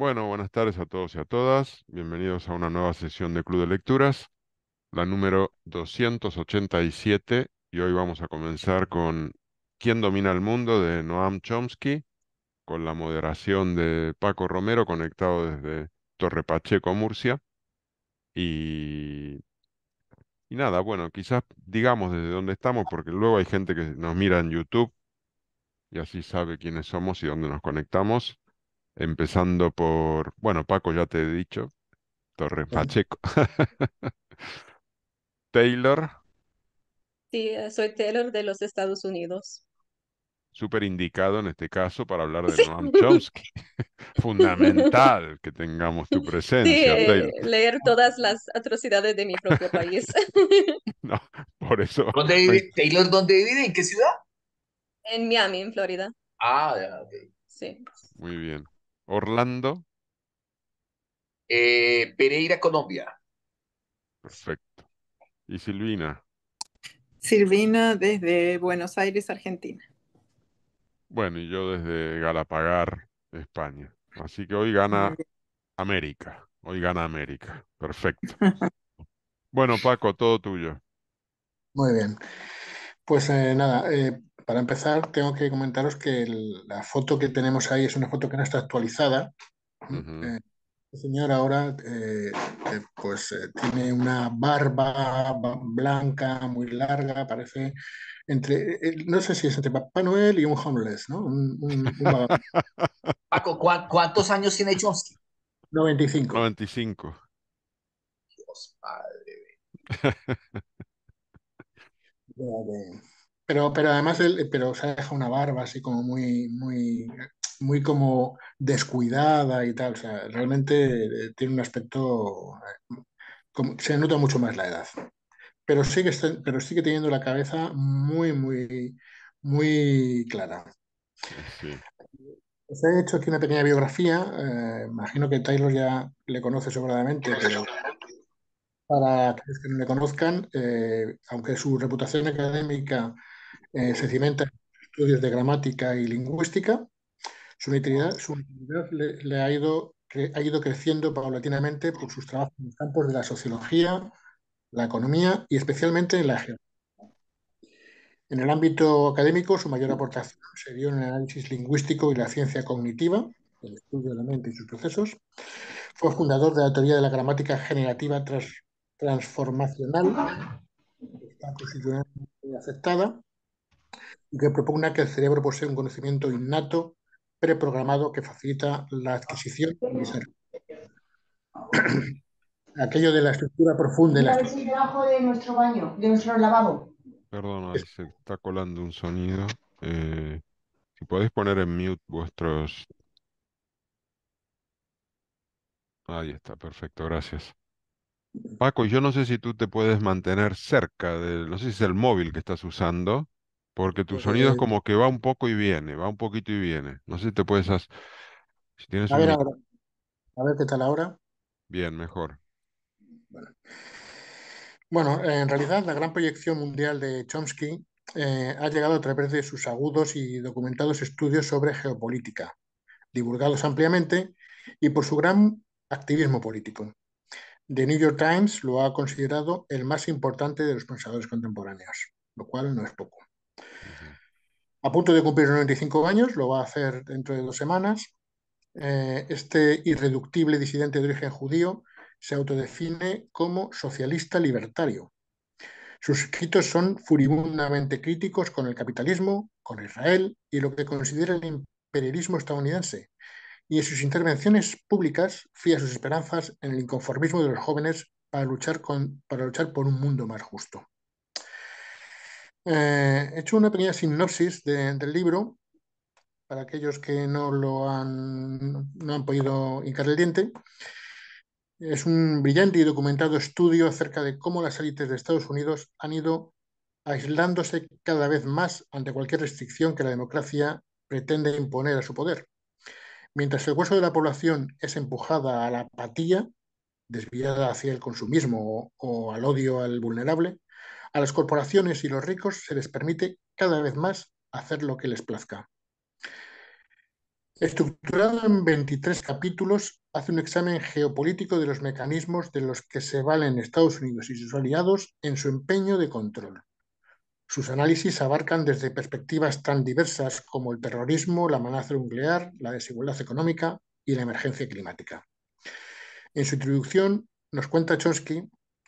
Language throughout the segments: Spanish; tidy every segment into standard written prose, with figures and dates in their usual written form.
Bueno, buenas tardes a todos y a todas. Bienvenidos a una nueva sesión de Club de Lecturas, la número 287. Y hoy vamos a comenzar con ¿Quién domina el mundo? De Noam Chomsky, con la moderación de Paco Romero, conectado desde Torre Pacheco, Murcia. Y, y nada, bueno, quizás digamos desde dónde estamos, porque luego hay gente que nos mira en YouTube y así sabe quiénes somos y dónde nos conectamos. Empezando por, bueno, Paco, ya te he dicho. Torre Pacheco. Taylor, Sí, soy Taylor de los Estados Unidos. súper indicado en este caso para hablar de Sí, Noam Chomsky. Fundamental que tengamos tu sí, presencia, Taylor. leer todas las atrocidades de mi propio país. No, por eso. ¿Dónde me- vive? ¿Taylor dónde vive? ¿En qué ciudad? En Miami, en Florida. Ah, ya, ok. Sí. Muy bien. Orlando, Pereira, Colombia. perfecto. Y Silvina, Silvina desde Buenos Aires, Argentina. bueno, y yo desde Galapagar, España. Así que hoy Muy gana bien. América. Hoy gana América. Perfecto. Bueno, Paco, todo tuyo. Muy bien. Pues nada, para empezar tengo que comentaros que la foto que tenemos ahí es una foto que no está actualizada. Ujú. El señor ahora tiene una barba blanca muy larga, parece no sé si es entre Papá Noel y un homeless, ¿no? Un vagabundo. Paco, ¿cuántos años tiene Chomsky? 95. 95. Dios padre. Pero además pero se deja una barba así como muy como descuidada y tal. O sea, realmente tiene un aspecto, se nota mucho más la edad. Pero sigue teniendo la cabeza muy clara. Sí, Os he hecho aquí una pequeña biografía. Imagino que Taylor ya le conoce sobradamente, pero para aquellos que no le conozcan, aunque su reputación académica se cimenta en estudios de gramática y lingüística. Su natividad ha ido creciendo paulatinamente por sus trabajos en los campos de la sociología, la economía y especialmente en la geografía. En el ámbito académico, su mayor aportación se dio en el análisis lingüístico y la ciencia cognitiva, el estudio de la mente y sus procesos. Fue fundador de la teoría de la gramática generativa transformacional, que está constitucionalmente aceptada, y que propugna que el cerebro posee un conocimiento innato, preprogramado, que facilita la adquisición y desarrollo. Aquello de la estructura profunda y Mira, a ver si es debajo de nuestro baño, de nuestro lavabo. perdón, ahí se está colando un sonido. Si podéis poner en mute vuestros... Ahí está, perfecto, gracias. Paco, yo no sé si tú te puedes mantener cerca del... No sé si es el móvil que estás usando, porque tu sonido es eh, como que va un poco y viene, va un poquito y viene. No sé si te puedes... Si tienes a un ver mic... ahora, a ver qué tal ahora. Bien, mejor. Bueno, bueno, en realidad la gran proyección mundial de Chomsky ha llegado a través de sus agudos y documentados estudios sobre geopolítica, divulgados ampliamente, y por su gran activismo político. The New York Times lo ha considerado el más importante de los pensadores contemporáneos, lo cual no es poco. Ujú. A punto de cumplir 95 años, lo va a hacer dentro de 2 semanas. Este irreductible disidente de origen judío se autodefine como socialista libertario. Sus escritos son furibundamente críticos con el capitalismo, con Israel y lo que considera el imperialismo estadounidense. Y en sus intervenciones públicas fía sus esperanzas en el inconformismo de los jóvenes para luchar por un mundo más justo. He hecho una pequeña sinopsis del libro para aquellos que no han podido hincar el diente. Es un brillante y documentado estudio acerca de cómo las élites de Estados Unidos han ido aislándose cada vez más ante cualquier restricción que la democracia pretende imponer a su poder. Mientras el grueso de la población es empujada a la apatía, desviada hacia el consumismo o al odio al vulnerable, a las corporaciones y los ricos se les permite cada vez más hacer lo que les plazca. Estructurado en 23 capítulos, hace un examen geopolítico de los mecanismos de los que se valen Estados Unidos y sus aliados en su empeño de control. Sus análisis abarcan desde perspectivas tan diversas como el terrorismo, la amenaza nuclear, la desigualdad económica y la emergencia climática. En su introducción nos cuenta Chomsky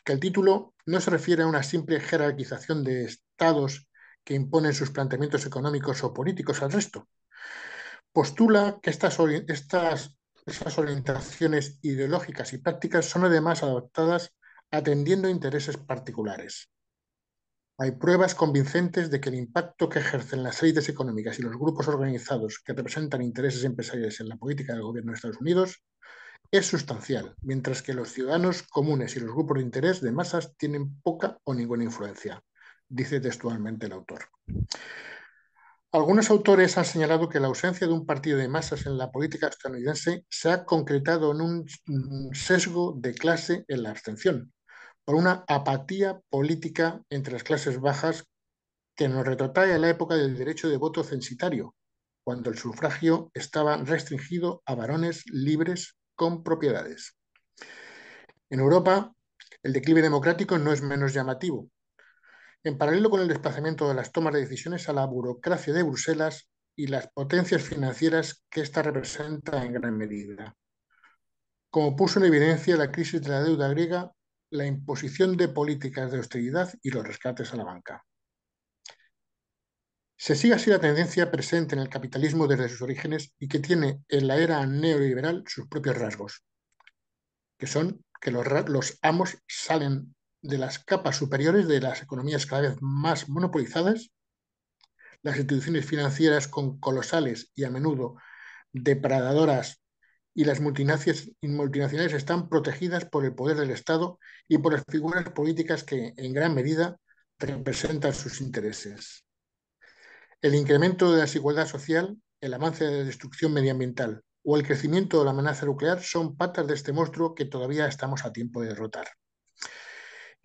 que el título no se refiere a una simple jerarquización de estados que imponen sus planteamientos económicos o políticos al resto. Postula que esas orientaciones ideológicas y prácticas son además adoptadas atendiendo a intereses particulares. Hay pruebas convincentes de que el impacto que ejercen las élites económicas y los grupos organizados que representan intereses empresariales en la política del gobierno de Estados Unidos es sustancial, mientras que los ciudadanos comunes y los grupos de interés de masas tienen poca o ninguna influencia, dice textualmente el autor. Algunos autores han señalado que la ausencia de un partido de masas en la política estadounidense se ha concretado en un sesgo de clase en la abstención, por una apatía política entre las clases bajas que nos retrotrae a la época del derecho de voto censitario, cuando el sufragio estaba restringido a varones libres con propiedades. En Europa, el declive democrático no es menos llamativo. En paralelo con el desplazamiento de las tomas de decisiones a la burocracia de Bruselas y las potencias financieras que ésta representa en gran medida. Como puso en evidencia la crisis de la deuda griega, la imposición de políticas de austeridad y los rescates a la banca. Se sigue así la tendencia presente en el capitalismo desde sus orígenes y que tiene en la era neoliberal sus propios rasgos, que son que los amos salen de las capas superiores de las economías cada vez más monopolizadas, las instituciones financieras con colosales y a menudo depredadoras y las multinacionales están protegidas por el poder del Estado y por las figuras políticas que en gran medida representan sus intereses. El incremento de la desigualdad social, el avance de la destrucción medioambiental o el crecimiento de la amenaza nuclear son patas de este monstruo que todavía estamos a tiempo de derrotar.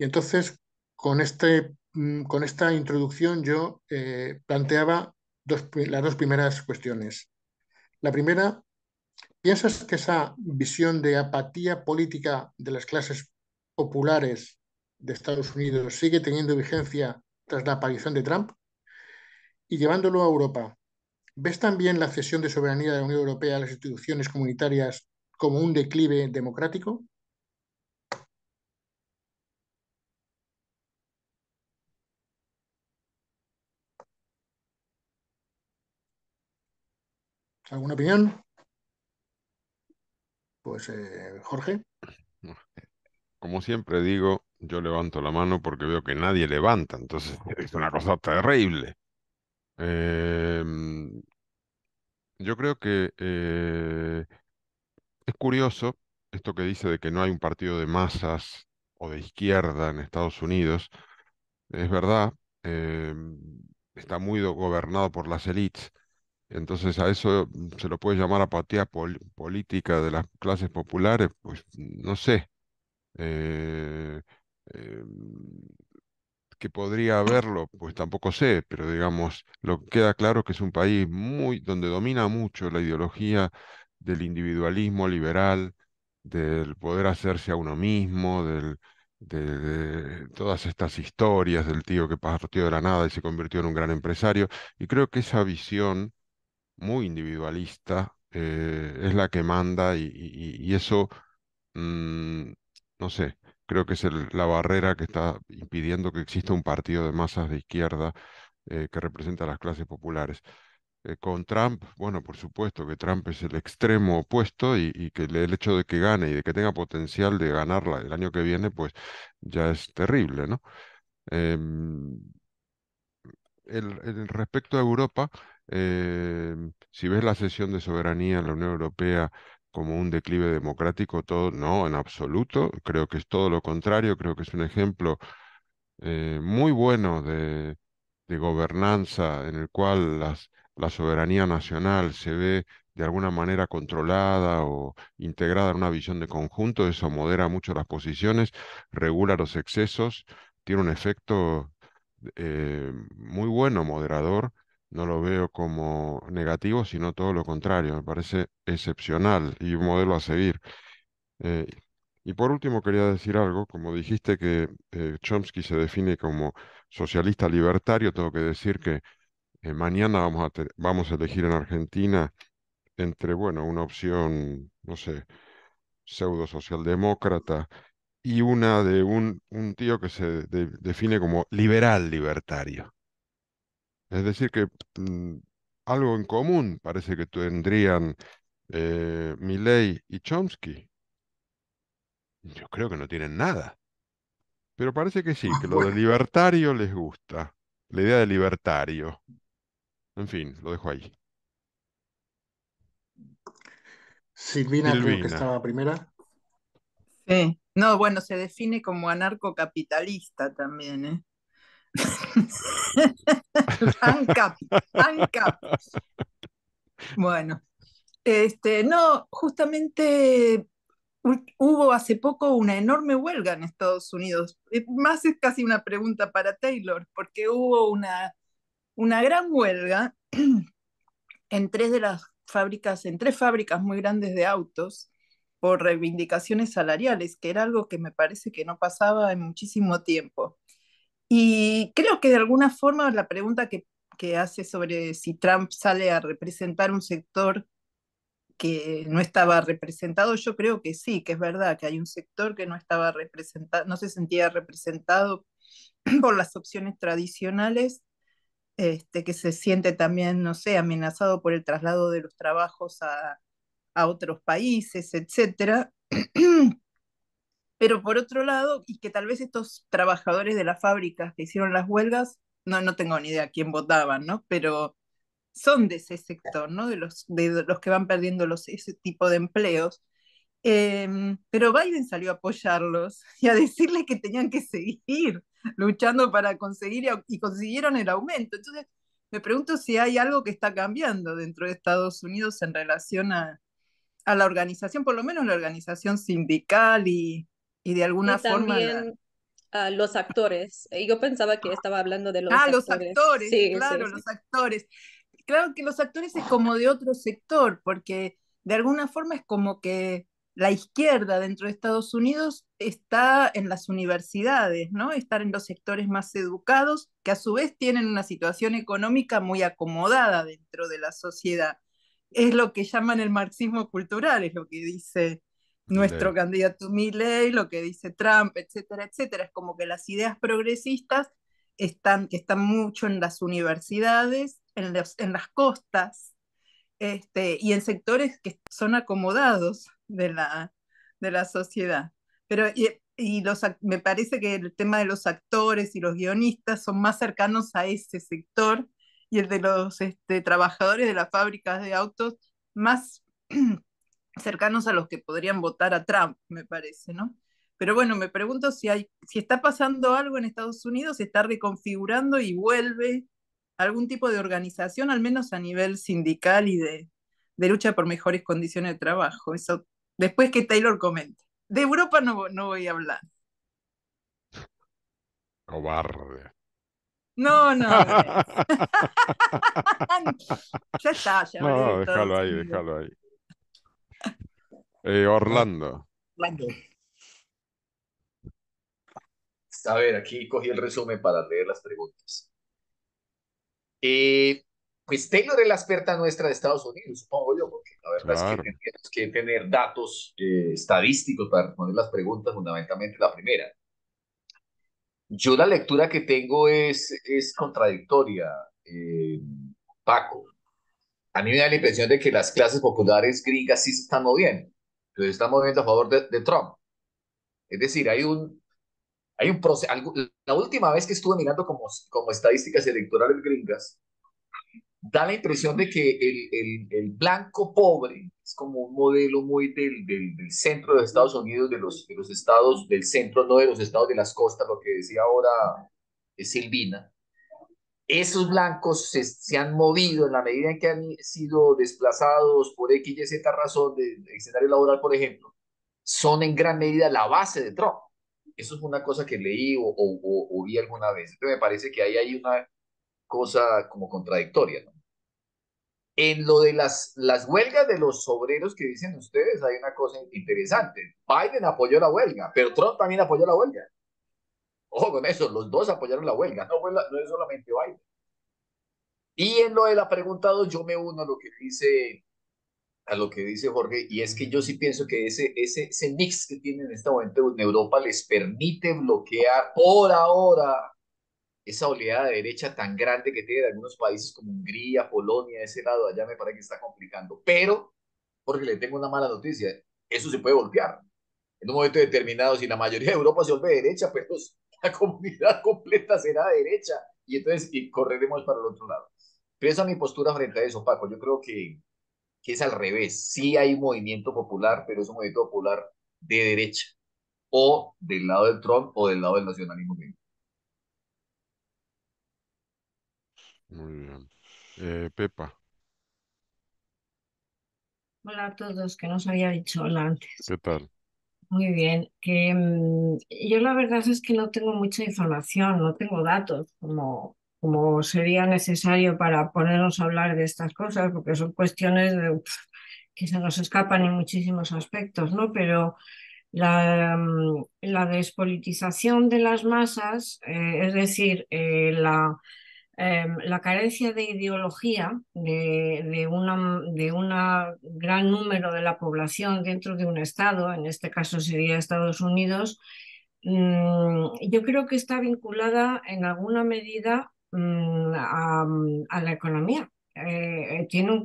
Y entonces, con esta introducción yo planteaba las dos primeras cuestiones. La primera, ¿piensas que esa visión de apatía política de las clases populares de Estados Unidos sigue teniendo vigencia tras la aparición de Trump? Y llevándolo a Europa, ¿ves también la cesión de soberanía de la Unión Europea a las instituciones comunitarias como un declive democrático? ¿Alguna opinión? Pues Jorge. Como siempre digo, yo levanto la mano porque veo que nadie levanta, entonces es una cosa terrible. Em, yo creo que es curioso esto que dice de que no hay un partido de masas o de izquierda en Estados Unidos. Es verdad, está muy gobernado por las élites. Entonces a eso se lo puede llamar apatía política de las clases populares, pues no sé. Eh, eh, que podría haberlo, pues tampoco sé, pero digamos, lo que queda claro es que es un país donde domina mucho la ideología del individualismo liberal, del poder hacerse a uno mismo, de todas estas historias del tío que partió de la nada y se convirtió en un gran empresario. Y creo que esa visión muy individualista es la que manda y eso, mm, no sé, creo que es la barrera que está impidiendo que exista un partido de masas de izquierda que representa a las clases populares. Con Trump, bueno, por supuesto que Trump es el extremo opuesto y que el hecho de que gane y de que tenga potencial de ganarla el año que viene, pues ya es terrible, ¿no? Em, respecto a Europa, si ves la cesión de soberanía en la Unión Europea como un declive democrático, todo, no, en absoluto. Creo que es todo lo contrario. Creo que es un ejemplo muy bueno de gobernanza en el cual la soberanía nacional se ve de alguna manera controlada o integrada en una visión de conjunto. Eso modera mucho las posiciones, regula los excesos, tiene un efecto muy bueno, moderador, no lo veo como negativo, sino todo lo contrario. Me parece excepcional y un modelo a seguir. Eh, y por último quería decir algo, como dijiste que Chomsky se define como socialista libertario, tengo que decir que mañana vamos a elegir en Argentina entre, bueno, una opción, no sé, pseudo socialdemócrata y una de un tío que se define como liberal libertario. Es decir, que algo en común parece que tendrían Milley y Chomsky. Yo creo que no tienen nada. Pero parece que sí, que lo de Bueno, libertario les gusta. La idea de libertario. En fin, lo dejo ahí. Silvina creo que Silvina. estaba primera. Sí. No, bueno, se define como anarcocapitalista también, ¿eh? ANCAP, ANCAP. Bueno, no, justamente hubo hace poco una enorme huelga en Estados Unidos. Más es casi una pregunta para Taylor, porque hubo una gran huelga en en tres fábricas muy grandes de autos por reivindicaciones salariales, que era algo que me parece que no pasaba en muchísimo tiempo. Y creo que de alguna forma la pregunta que hace sobre si Trump sale a representar un sector que no estaba representado, yo creo que sí, que es verdad que hay un sector que no estaba representado, no se sentía representado por las opciones tradicionales, que se siente también, no sé, amenazado por el traslado de los trabajos a otros países, etcétera. Pero por otro lado, y que tal vez estos trabajadores de las fábricas que hicieron las huelgas, no tengo ni idea quién votaban, ¿no? Pero son de ese sector, ¿no? De los que van perdiendo ese tipo de empleos. Pero Biden salió a apoyarlos y a decirles que tenían que seguir luchando para conseguir y consiguieron el aumento. Entonces, me pregunto si hay algo que está cambiando dentro de Estados Unidos en relación a la organización, por lo menos la organización sindical y de alguna Y forma también los actores. Yo pensaba que estaba hablando de los Ah, los actores. actores, Sí, sí, claro, sí. los actores. Claro que los actores es como de otro sector, porque de alguna forma es como que la izquierda dentro de Estados Unidos está en las universidades, ¿no? Estar en los sectores más educados, que a su vez tienen una situación económica muy acomodada dentro de la sociedad. Es lo que llaman el marxismo cultural, es lo que dice nuestro Ley. candidato Milei, lo que dice Trump, etcétera, etcétera. Es como que las ideas progresistas que están mucho en las universidades, en las costas, y en sectores que son acomodados de la sociedad. Pero me parece que el tema de los actores y los guionistas son más cercanos a ese sector y el de los trabajadores de las fábricas de autos más cercanos a los que podrían votar a Trump, me parece, ¿no? Pero bueno, me pregunto si está pasando algo en Estados Unidos, se está reconfigurando y vuelve algún tipo de organización, al menos a nivel sindical y de lucha por mejores condiciones de trabajo. Eso después que Taylor comente. De Europa no voy a hablar. Cobarde. No. Ya está, ya hablé de No, déjalo Estados ahí, Unidos. déjalo ahí. Bueno, Orlando. Orlando. A ver, aquí cogí el resumen para leer las preguntas. Eh, pues Taylor es la experta nuestra de Estados Unidos, supongo yo, porque la verdad es que Claro. tendríamos que tener datos estadísticos para responder las preguntas, fundamentalmente la primera. Yo la lectura que tengo es contradictoria, eh, Paco. A mí me da la impresión de que las clases populares gringas sí se están moviendo, pero se están moviendo a favor de Trump. Es decir, hay un proceso. La última vez que estuve mirando como estadísticas electorales gringas, da la impresión de que el blanco pobre es como un modelo muy del centro de los Estados Unidos, de los estados del centro, no de los estados de las costas, lo que decía ahora Silvina. Esos blancos se han movido en la medida en que han sido desplazados por X y Z razón de escenario laboral, por ejemplo, son en gran medida la base de Trump. Eso es una cosa que leí o vi alguna vez. Entonces me parece que ahí hay cosa como contradictoria, ¿no? En lo de las huelgas de los obreros que dicen ustedes, hay una cosa interesante. Biden apoyó la huelga, pero Trump también apoyó la huelga. Ojo con eso, los dos apoyaron la huelga, no es solamente Biden. Y en lo de la pregunta 2, yo me uno a lo que dice Jorge, y es que yo sí pienso que ese mix que tienen en este momento en Europa les permite bloquear por ahora esa oleada de derecha tan grande que tiene de algunos países como Hungría, Polonia, ese lado allá me parece que está complicando. Pero, Jorge, le tengo una mala noticia, eso se puede voltear. En un momento determinado, si la mayoría de Europa se vuelve derecha, pues la comunidad completa será derecha y entonces correremos para el otro lado. Pero esa es mi postura frente a eso, Paco. Yo creo que es al revés. Sí hay un movimiento popular, pero es un movimiento popular de derecha, o del lado del Trump o del lado del nacionalismo gringo. Muy bien. Pepa, Hola a todos, que no os había dicho hola antes. ¿qué tal? Muy bien, que yo la verdad es que no tengo mucha información, no tengo datos como sería necesario para ponernos a hablar de estas cosas, porque son cuestiones que se nos escapan en muchísimos aspectos, ¿no? Pero la despolitización de las masas, es decir, la carencia de ideología de una gran número de la población dentro de un Estado, en este caso sería Estados Unidos, yo creo que está vinculada en alguna medida a la economía. Tiene un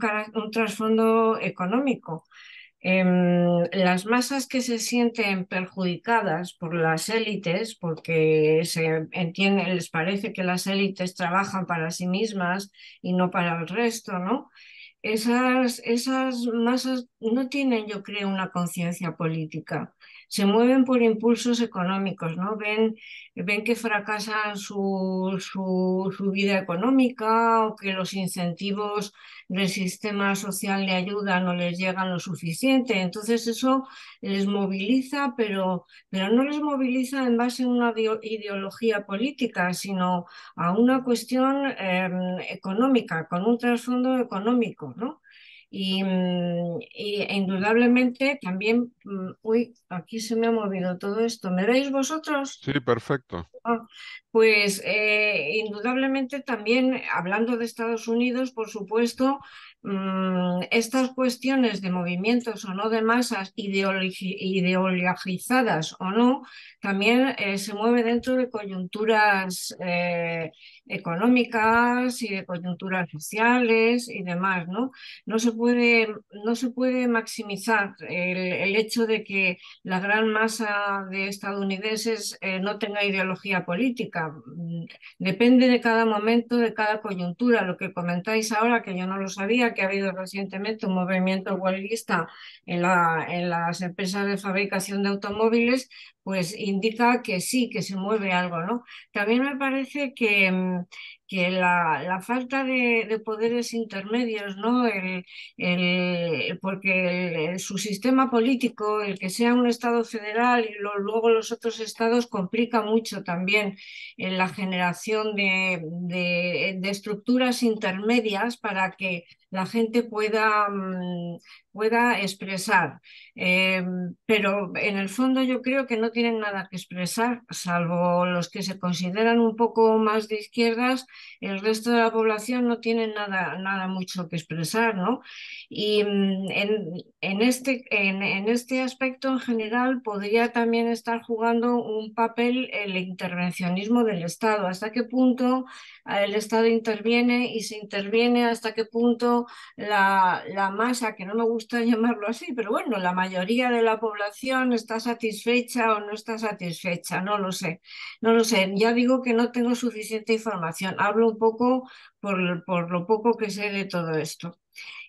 trasfondo económico. Las masas que se sienten perjudicadas por las élites, porque se entiende, les parece que las élites trabajan para sí mismas y no para el resto, ¿no? Esas masas no tienen, yo creo, una conciencia política. Se mueven por impulsos económicos, ¿no? Ven que fracasan su vida económica o que los incentivos del sistema social de ayuda no les llegan lo suficiente. Entonces eso les moviliza, pero no les moviliza en base a una ideología política, sino a una cuestión económica, con un trasfondo económico, ¿no? Y indudablemente también, uy, aquí se me ha movido todo esto. ¿Me veis vosotros? Sí, perfecto. Ah, pues indudablemente también, hablando de Estados Unidos, por supuesto, estas cuestiones de movimientos o no de masas ideologizadas o no, también se mueve dentro de coyunturas económicas y de coyunturas sociales y demás, ¿no? No se puede maximizar el hecho de que la gran masa de estadounidenses no tenga ideología política. Depende de cada momento, de cada coyuntura. Lo que comentáis ahora, que yo no lo sabía, que ha habido recientemente un movimiento huelguista en las empresas de fabricación de automóviles, pues indica que sí, que se mueve algo, ¿no? También me parece que la falta de poderes intermedios, ¿no? Porque su sistema político, el que sea un Estado federal y luego los otros estados, complica mucho también en la generación de estructuras intermedias para que la gente pueda expresar. Eh, pero en el fondo yo creo que no tienen nada que expresar, salvo los que se consideran un poco más de izquierdas, el resto de la población no tiene nada mucho que expresar, ¿no? Y en este aspecto en general podría también estar jugando un papel el intervencionismo del Estado. ¿Hasta qué punto el Estado interviene y se interviene? ¿Hasta qué punto la masa, que no me gusta llamarlo así, pero bueno, la mayoría de la población está satisfecha o no está satisfecha? No lo sé, no lo sé. Ya digo que no tengo suficiente información. Hablo un poco por lo poco que sé de todo esto.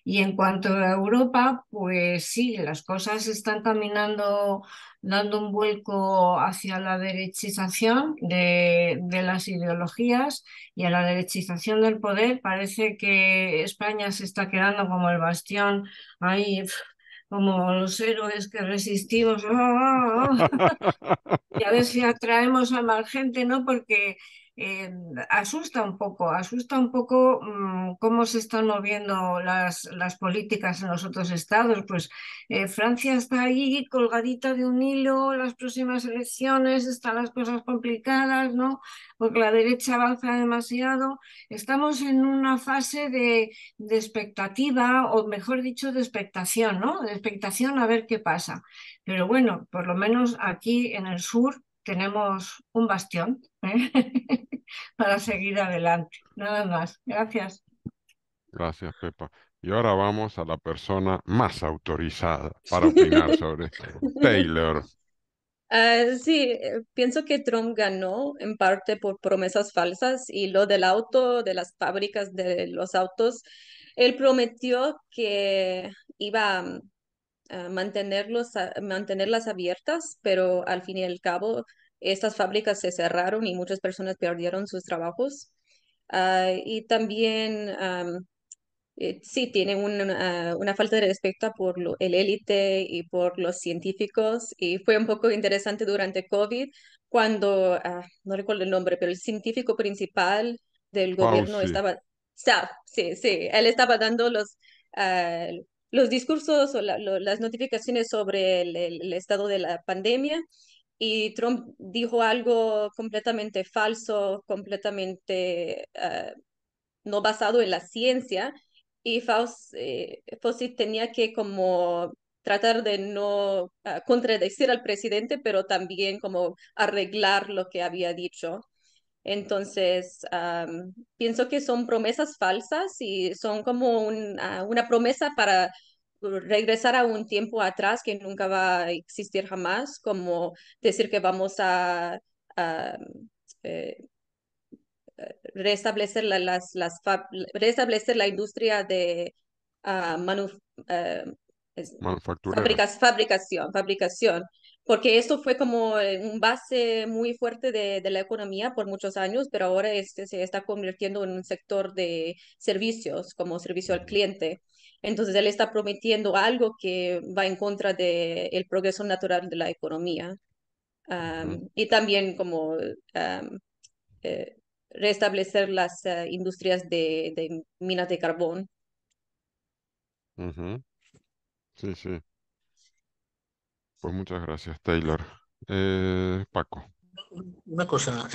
Y en cuanto a Europa, pues sí, las cosas están caminando, dando un vuelco hacia la derechización de las ideologías y a la derechización del poder. Parece que España se está quedando como el bastión ahí, como los héroes que resistimos. ¡Ah, ah, ah! Y a ver si atraemos a más gente, ¿no? Porque eh, asusta un poco cómo se están moviendo las políticas en los otros estados. Pues Francia está ahí colgadita de un hilo, las próximas elecciones están las cosas complicadas, ¿no? Porque la derecha avanza demasiado. Estamos en una fase de expectativa, o mejor dicho, de expectación, ¿no? De expectación a ver qué pasa. Pero bueno, por lo menos aquí en el sur tenemos un bastión, ¿eh? para seguir adelante. Nada más. Gracias. Gracias, Pepa. Y ahora vamos a la persona más autorizada para opinar sobre esto. Taylor. Sí, pienso que Trump ganó en parte por promesas falsas y lo del auto, de las fábricas de los autos, él prometió que iba a mantenerlas abiertas, pero al fin y al cabo estas fábricas se cerraron y muchas personas perdieron sus trabajos. Y también sí, tiene una falta de respeto por el élite y por los científicos. Y fue un poco interesante durante COVID cuando, no recuerdo el nombre, pero el científico principal del gobierno Fauci. estaba, sí, sí, él estaba dando ah, los discursos o las notificaciones sobre el estado de la pandemia. Y Trump dijo algo completamente falso, completamente no basado en la ciencia, y Fauci tenía que como tratar de no contradecir al presidente, pero también como arreglar lo que había dicho. Entonces, pienso que son promesas falsas y son como una promesa para regresar a un tiempo atrás que nunca va a existir jamás, como decir que vamos a, eh, restablecer restablecer la industria de ah, manu- ah, Manufacturera. fabricación, porque esto fue como un base muy fuerte de la economía por muchos años, pero ahora este se está convirtiendo en un sector de servicios, como servicio al Ujú, cliente. Entonces, él está prometiendo algo que va en contra del progreso natural de la economía. ujú, Y también como um, eh, restablecer las industrias de minas de carbón. ujú. Sí, sí. Pues muchas gracias, Taylor. Paco. Una cosa,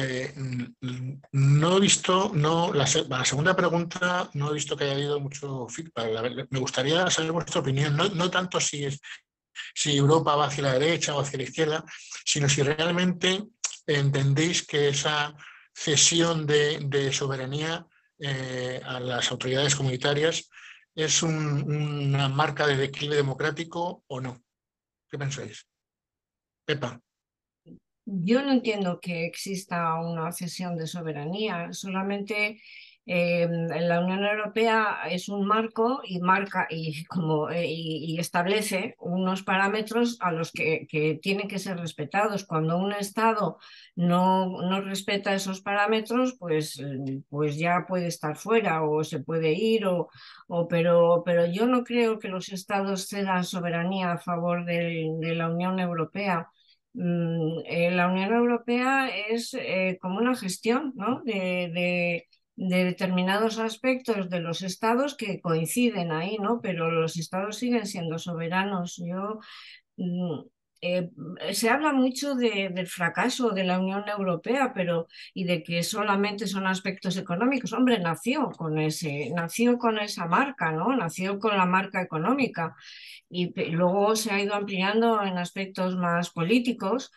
no he visto, no, la segunda pregunta no he visto que haya habido mucho feedback. Me gustaría saber vuestra opinión, no tanto si Europa va hacia la derecha o hacia la izquierda, sino si realmente entendéis que esa cesión de soberanía a las autoridades comunitarias es una marca de declive democrático o no. ¿Qué pensáis? Pepa. Yo no entiendo que exista una cesión de soberanía, solamente la Unión Europea es un marco y marca y establece unos parámetros a los que tienen que ser respetados. Cuando un Estado no respeta esos parámetros, pues ya puede estar fuera o se puede ir, pero yo no creo que los Estados cedan soberanía a favor de la Unión Europea. La Unión Europea es como una gestión, ¿no? de determinados aspectos de los estados que coinciden ahí, ¿no? Pero los estados siguen siendo soberanos. Mm, eh, Se habla mucho del fracaso de la Unión Europea, pero y de que solamente son aspectos económicos. Hombre, nació con esa marca, ¿no? Nació con la marca económica y luego se ha ido ampliando en aspectos más políticos,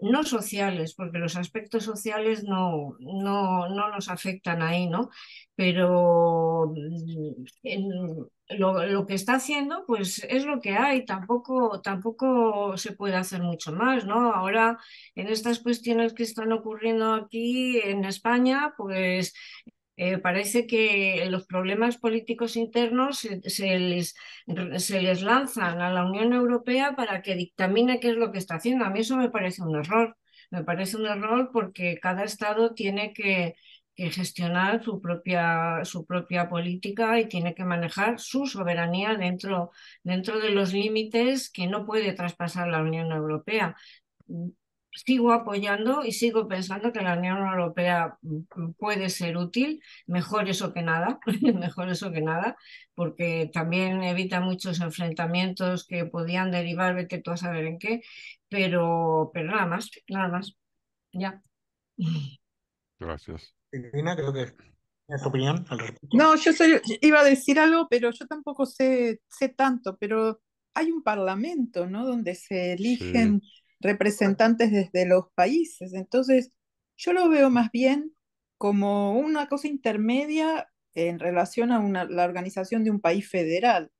no sociales, porque los aspectos sociales no nos afectan ahí, ¿no? Pero lo que está haciendo, pues es lo que hay, tampoco se puede hacer mucho más, ¿no? Ahora, en estas cuestiones que están ocurriendo aquí en España, pues parece que los problemas políticos internos se les lanzan a la Unión Europea para que dictamine qué es lo que está haciendo. A mí eso me parece un error. Me parece un error porque cada Estado tiene que gestionar su propia política y tiene que manejar su soberanía dentro de los límites que no puede traspasar la Unión Europea. sigo apoyando y sigo pensando que la Unión Europea puede ser útil, mejor eso que nada, mejor eso que nada, porque también evita muchos enfrentamientos que podían derivar, vete tú a saber en qué, pero nada más, ya. Gracias. Cristina, creo que tienes opinión al respecto. No, iba a decir algo, pero yo tampoco sé tanto, pero hay un parlamento, ¿no? Donde se Sí, eligen representantes desde los países. Entonces, yo lo veo más bien como una cosa intermedia en relación a la organización de un país federal,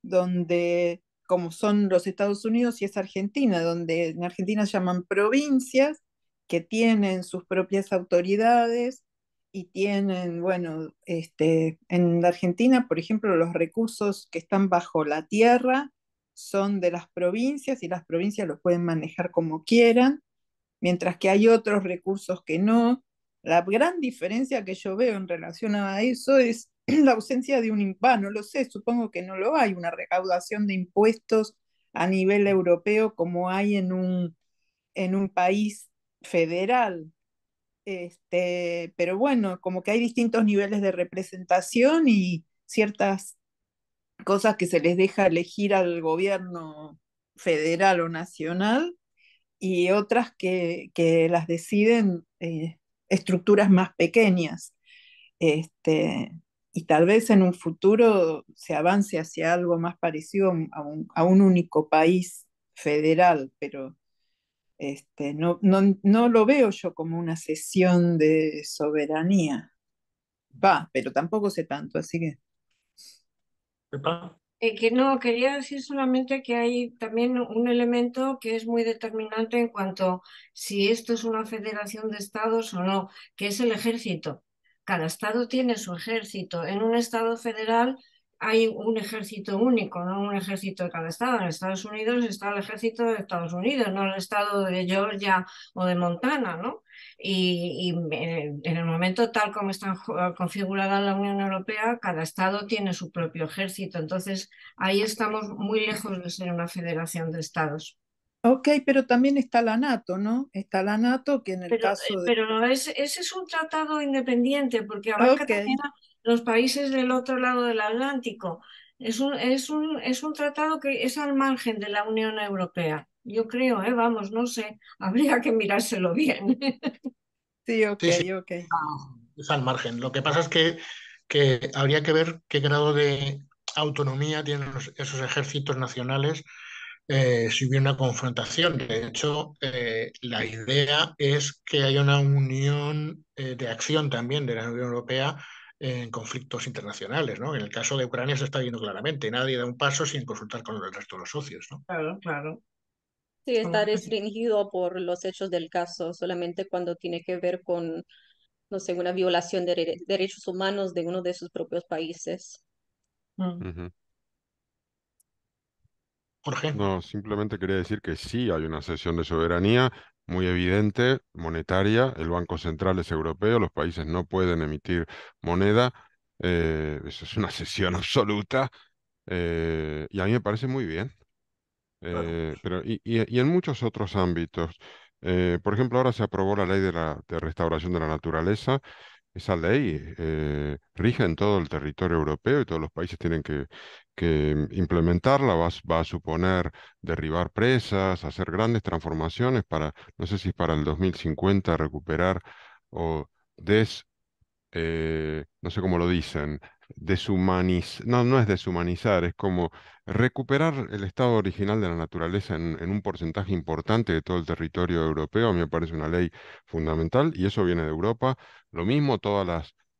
donde, como son los Estados Unidos y es Argentina, donde en Argentina se llaman provincias, que tienen sus propias autoridades y tienen, bueno, en la Argentina, por ejemplo, los recursos que están bajo la tierra son de las provincias y las provincias los pueden manejar como quieran, mientras que hay otros recursos que no. La gran diferencia que yo veo en relación a eso es la ausencia de no lo sé, supongo que no lo hay, una recaudación de impuestos a nivel europeo como hay en un país federal. Pero bueno, como que hay distintos niveles de representación y ciertas cosas que se les deja elegir al gobierno federal o nacional y otras que las deciden estructuras más pequeñas. Este, y tal vez en un futuro se avance hacia algo más parecido a un único país federal, pero no lo veo yo como una cesión de soberanía. Va, pero tampoco sé tanto, así que... Pepa. Que no, quería decir solamente que hay también un elemento que es muy determinante en cuanto si esto es una federación de estados o no, que es el ejército. Cada estado tiene su ejército. En un estado federal hay un ejército único, no un ejército de cada estado. En Estados Unidos está el ejército de Estados Unidos, no el estado de Georgia o de Montana, ¿no? Y en el momento tal como está configurada la Unión Europea, cada estado tiene su propio ejército. Entonces, ahí estamos muy lejos de ser una federación de estados. Ok, pero también está la NATO, ¿no? Está la NATO que en el caso de... Pero ese es un tratado independiente porque abarca Ok, también a los países del otro lado del Atlántico. Es un tratado que es al margen de la Unión Europea. Yo creo, vamos, no sé, habría que mirárselo bien. sí, ok, Sí, sí, ok. es al margen. Lo que pasa es que habría que ver qué grado de autonomía tienen esos ejércitos nacionales si hubiera una confrontación. De hecho, la idea es que haya una unión de acción también de la Unión Europea en conflictos internacionales, ¿no? En el caso de Ucrania se está viendo claramente, nadie da un paso sin consultar con el resto de los socios, ¿no? Claro, claro. Sí, está restringido por los hechos del caso, solamente cuando tiene que ver con, no sé, una violación de derechos humanos de uno de sus propios países. Mm. ujú. Jorge. No, simplemente quería decir que sí hay una cesión de soberanía muy evidente, monetaria. El Banco Central es europeo, los países no pueden emitir moneda. Eso es una cesión absoluta. Y a mí me parece muy bien. Claro. Pero y en muchos otros ámbitos. Por ejemplo, ahora se aprobó la ley de restauración de la naturaleza. Esa ley rige en todo el territorio europeo y todos los países tienen que implementarla. Va a suponer derribar presas, hacer grandes transformaciones para, no sé si para el 2050 recuperar o no sé cómo lo dicen, no, no es deshumanizar, es como recuperar el estado original de la naturaleza en un porcentaje importante de todo el territorio europeo. A mí me parece una ley fundamental y eso viene de Europa. Lo mismo todas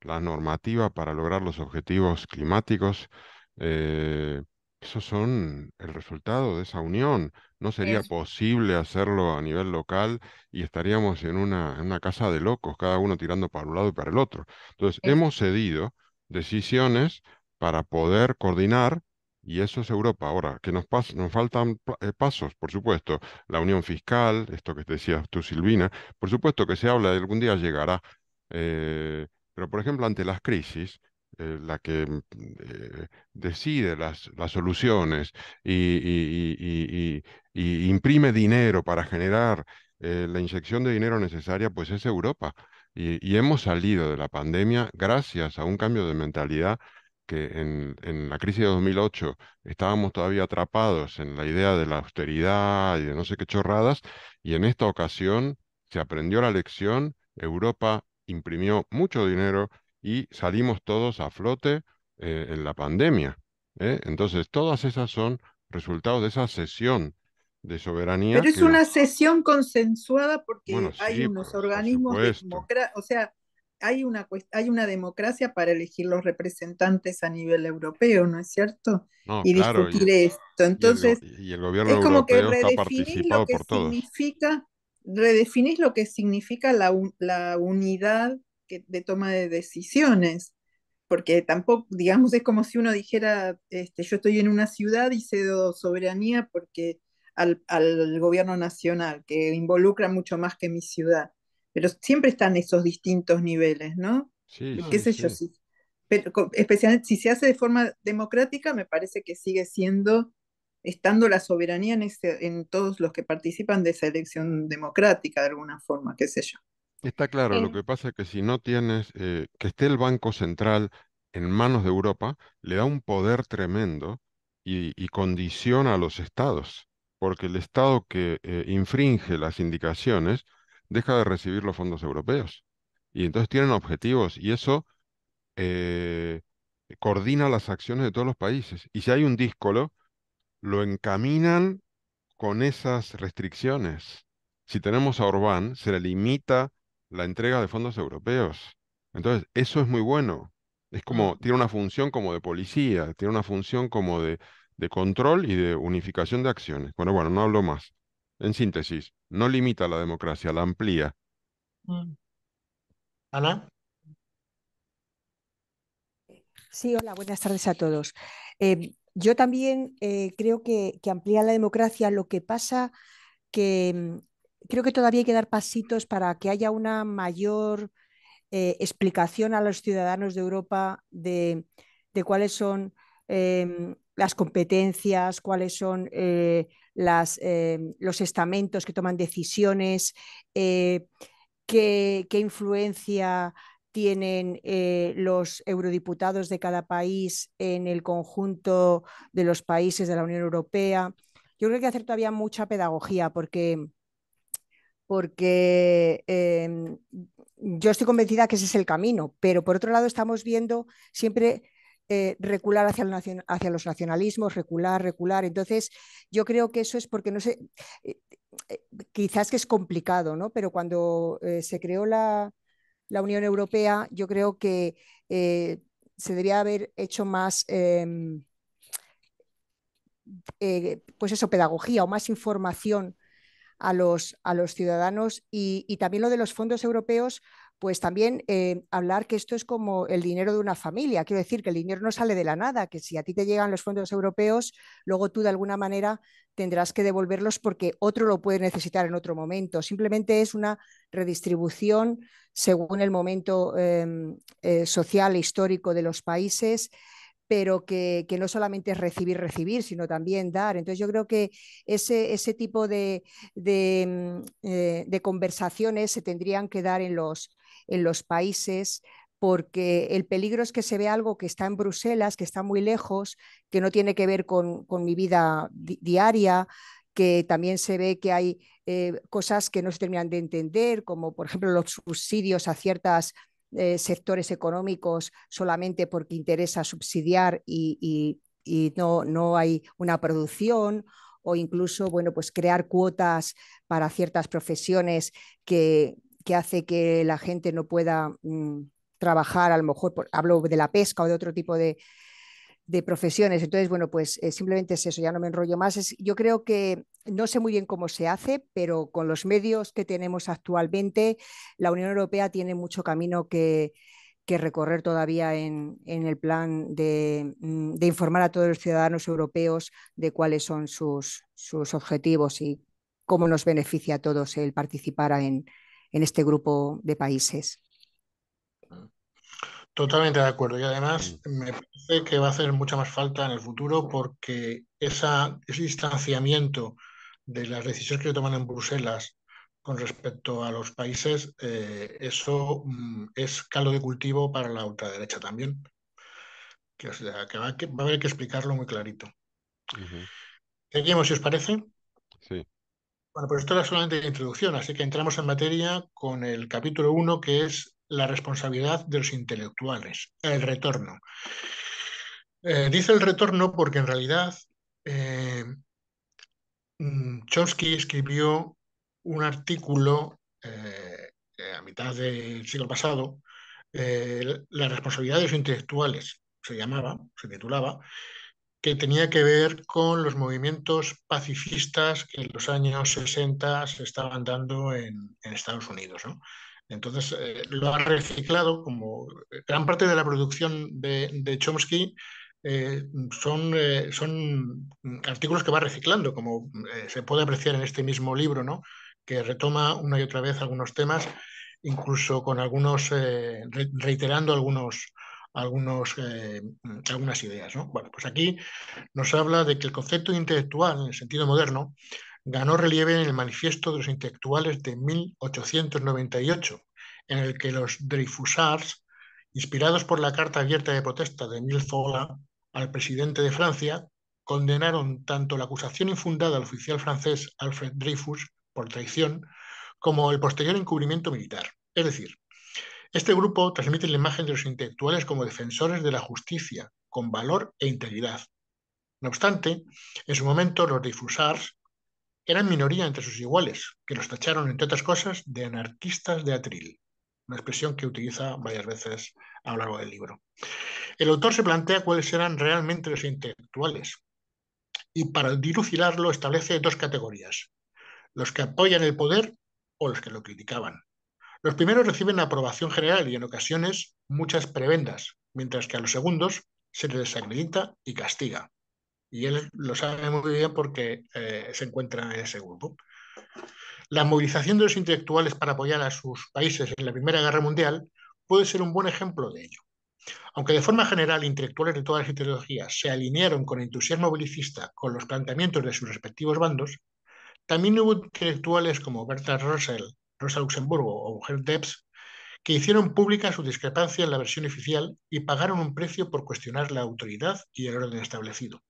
las normativas para lograr los objetivos climáticos. eh, Esos son el resultado de esa unión. No sería Es, posible hacerlo a nivel local y estaríamos en una casa de locos, cada uno tirando para un lado y para el otro. Entonces, es, hemos cedido decisiones para poder coordinar, y eso es Europa. Ahora, que nos faltan pasos, por supuesto, la unión fiscal, esto que decías tú, Silvina, por supuesto que se habla de algún día llegará, pero por ejemplo, ante las crisis, la que decide las soluciones y imprime dinero para generar la inyección de dinero necesaria pues es Europa. Y hemos salido de la pandemia gracias a un cambio de mentalidad que en la crisis de 2008 estábamos todavía atrapados en la idea de la austeridad y de no sé qué chorradas, y en esta ocasión se aprendió la lección, Europa imprimió mucho dinero y salimos todos a flote en la pandemia. Entonces, todas esas son resultados de esa cesión de soberanía Pero es que, una sesión consensuada bueno, porque hay sí, unos por organismos de supuesto. democracia, o sea, hay una democracia para elegir los representantes a nivel europeo, ¿no es cierto? No, Y claro, discutir esto. Entonces, y el gobierno es como que europeo está participado por todos. redefinís lo que significa la unidad de toma de decisiones, porque tampoco, digamos, es como si uno dijera, yo estoy en una ciudad y cedo soberanía porque al gobierno nacional, que involucra mucho más que mi ciudad. Pero siempre están esos distintos niveles, ¿no? Sí, ¿Qué sí, sé yo? sí. Sí. Pero especialmente si se hace de forma democrática, me parece que sigue siendo, estando la soberanía en todos los que participan de esa elección democrática de alguna forma, qué sé yo. Está claro, lo En, que pasa es que si no tienes que esté el Banco Central en manos de Europa, le da un poder tremendo y condiciona a los estados, porque el estado que infringe las indicaciones deja de recibir los fondos europeos. Y entonces tienen objetivos y eso eh, coordina las acciones de todos los países. Y si hay un díscolo, lo encaminan con esas restricciones. Si tenemos a Orbán, se le limita la entrega de fondos europeos. Entonces, eso es muy bueno. Es como, tiene una función como de policía, tiene una función como de control y de unificación de acciones. Bueno, no hablo más. En síntesis, no limita la democracia, la amplía. Mm. Ana, Sí, hola, buenas tardes a todos. Yo también creo que amplía la democracia. Lo que pasa que creo que todavía hay que dar pasitos para que haya una mayor explicación a los ciudadanos de Europa de cuáles son las competencias, cuáles son los estamentos que toman decisiones, eh, qué influencia tienen los eurodiputados de cada país en el conjunto de los países de la Unión Europea. Yo creo que hay que hacer todavía mucha pedagogía porque yo estoy convencida que ese es el camino, pero por otro lado estamos viendo siempre recular hacia los nacionalismos, recular. Entonces, yo creo que eso es porque no sé, eh, quizás que es complicado, ¿no? Pero cuando se creó la Unión Europea, yo creo que se debería haber hecho más, pues eso, pedagogía o más información a los ciudadanos y también lo de los fondos europeos, pues también hablar que esto es como el dinero de una familia. Quiero decir que el dinero no sale de la nada, que si a ti te llegan los fondos europeos, luego tú de alguna manera tendrás que devolverlos porque otro lo puede necesitar en otro momento. Simplemente es una redistribución según el momento social e histórico de los países, pero que no solamente es recibir, sino también dar. Entonces yo creo que ese tipo de conversaciones se tendrían que dar en los países porque el peligro es que se ve algo que está en Bruselas, que está muy lejos, que no tiene que ver con mi vida diaria, que también se ve que hay cosas que no se terminan de entender, como por ejemplo los subsidios a ciertas sectores económicos solamente porque interesa subsidiar y no hay una producción o incluso, bueno, pues crear cuotas para ciertas profesiones que hace que la gente no pueda trabajar, a lo mejor hablo de la pesca o de otro tipo de profesiones. Entonces, bueno, pues simplemente es eso, ya no me enrollo más. Yo creo que no sé muy bien cómo se hace, pero con los medios que tenemos actualmente, la Unión Europea tiene mucho camino que recorrer todavía en el plan de informar a todos los ciudadanos europeos de cuáles son sus objetivos y cómo nos beneficia a todos el participar en este grupo de países. totalmente de acuerdo. Y Mm. además me parece que va a hacer mucha más falta en el futuro porque ese distanciamiento de las decisiones que se toman en Bruselas con respecto a los países, eso es caldo de cultivo para la ultraderecha también, que, o sea, va a haber que explicarlo muy clarito. Ujú. Seguimos, si os parece. Sí. Bueno, pues esto era solamente la introducción, así que entramos en materia con el capítulo 1, que es la responsabilidad de los intelectuales, el retorno. Dice el retorno porque en realidad eh, Chomsky escribió un artículo a mitad del siglo pasado, La responsabilidad de los intelectuales, se titulaba, que tenía que ver con los movimientos pacifistas que en los años 60 se estaban dando en Estados Unidos, ¿no? Entonces, lo ha reciclado como gran parte de la producción de Chomsky. Son artículos que va reciclando, como se puede apreciar en este mismo libro, ¿no? Que retoma una y otra vez algunos temas, incluso con reiterando algunas ideas, ¿no? Bueno, pues aquí nos habla de que el concepto de intelectual, en el sentido moderno, ganó relieve en el Manifiesto de los Intelectuales de 1898, en el que los Dreyfusards, inspirados por la carta abierta de protesta de Émile Zola al presidente de Francia, condenaron tanto la acusación infundada al oficial francés Alfred Dreyfus por traición como el posterior encubrimiento militar. Es decir, este grupo transmite la imagen de los intelectuales como defensores de la justicia, con valor e integridad. No obstante, en su momento los Dreyfusards eran minoría entre sus iguales, que los tacharon, entre otras cosas, de anarquistas de atril, una expresión que utiliza varias veces a lo largo del libro. El autor se plantea cuáles eran realmente los intelectuales y para dilucidarlo establece dos categorías, los que apoyan el poder o los que lo criticaban. Los primeros reciben aprobación general y en ocasiones muchas prebendas, mientras que a los segundos se les desacredita y castiga. Y él lo sabe muy bien porque se encuentra en ese grupo. La movilización de los intelectuales para apoyar a sus países en la Primera Guerra Mundial puede ser un buen ejemplo de ello. Aunque de forma general intelectuales de todas las ideologías se alinearon con entusiasmo belicista con los planteamientos de sus respectivos bandos, también hubo intelectuales como Bertrand Russell, Rosa Luxemburgo o Herr Debs que hicieron pública su discrepancia en la versión oficial y pagaron un precio por cuestionar la autoridad y el orden establecido.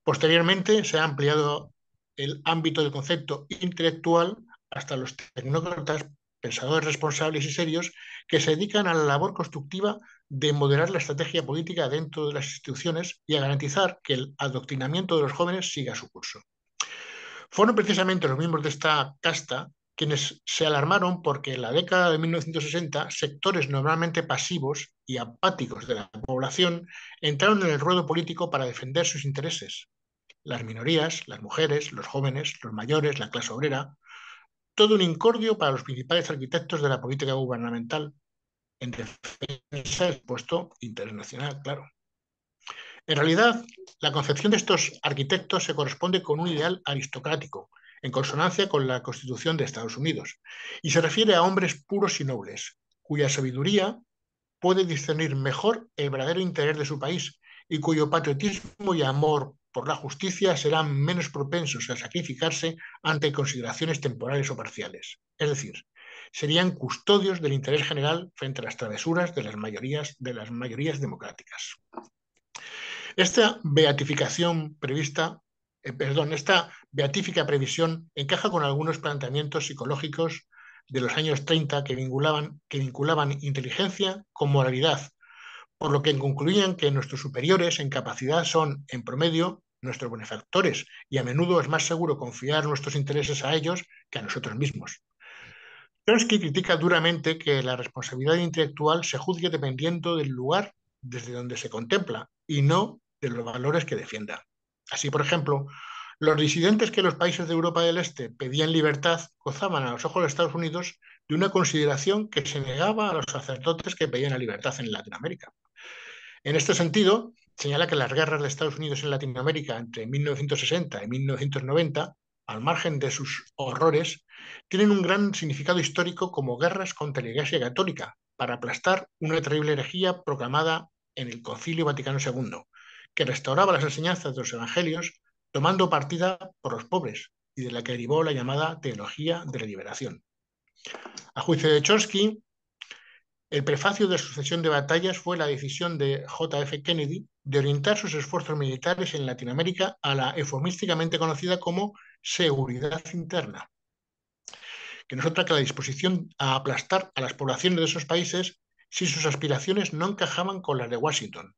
Posteriormente se ha ampliado el ámbito del concepto intelectual hasta los tecnócratas, pensadores responsables y serios que se dedican a la labor constructiva de moderar la estrategia política dentro de las instituciones y a garantizar que el adoctrinamiento de los jóvenes siga su curso. Fueron precisamente los miembros de esta casta quienes se alarmaron porque en la década de 1960 sectores normalmente pasivos y apáticos de la población entraron en el ruedo político para defender sus intereses. Las minorías, las mujeres, los jóvenes, los mayores, la clase obrera, todo un incordio para los principales arquitectos de la política gubernamental en defensa del puesto internacional, claro. En realidad, la concepción de estos arquitectos se corresponde con un ideal aristocrático, en consonancia con la Constitución de Estados Unidos, y se refiere a hombres puros y nobles, cuya sabiduría puede discernir mejor el verdadero interés de su país y cuyo patriotismo y amor por la justicia serán menos propensos a sacrificarse ante consideraciones temporales o parciales. Es decir, serían custodios del interés general frente a las travesuras de las mayorías democráticas. Esta esta beatífica previsión encaja con algunos planteamientos psicológicos de los años 30 que vinculaban inteligencia con moralidad, por lo que concluían que nuestros superiores en capacidad son, en promedio, nuestros benefactores y a menudo es más seguro confiar nuestros intereses a ellos que a nosotros mismos. Chomsky critica duramente que la responsabilidad intelectual se juzgue dependiendo del lugar desde donde se contempla y no de los valores que defienda. Así, por ejemplo, los disidentes que en los países de Europa del Este pedían libertad gozaban a los ojos de Estados Unidos de una consideración que se negaba a los sacerdotes que pedían la libertad en Latinoamérica. En este sentido, señala que las guerras de Estados Unidos en Latinoamérica entre 1960 y 1990, al margen de sus horrores, tienen un gran significado histórico como guerras contra la Iglesia Católica para aplastar una terrible herejía proclamada en el Concilio Vaticano II, que restauraba las enseñanzas de los evangelios tomando partida por los pobres y de la que derivó la llamada teología de la liberación. A juicio de Chomsky, el prefacio de la sucesión de batallas fue la decisión de J. F. Kennedy de orientar sus esfuerzos militares en Latinoamérica a la eufemísticamente conocida como seguridad interna, que no es otra que la disposición a aplastar a las poblaciones de esos países si sus aspiraciones no encajaban con las de Washington.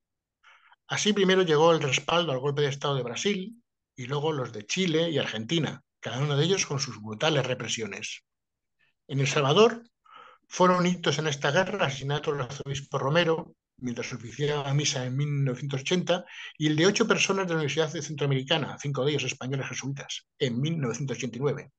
Así primero llegó el respaldo al golpe de Estado de Brasil y luego los de Chile y Argentina, cada uno de ellos con sus brutales represiones. En El Salvador fueron hitos en esta guerra el asesinato del arzobispo Romero mientras oficiaba misa en 1980 y el de 8 personas de la Universidad Centroamericana, 5 de ellos españoles jesuitas, en 1989.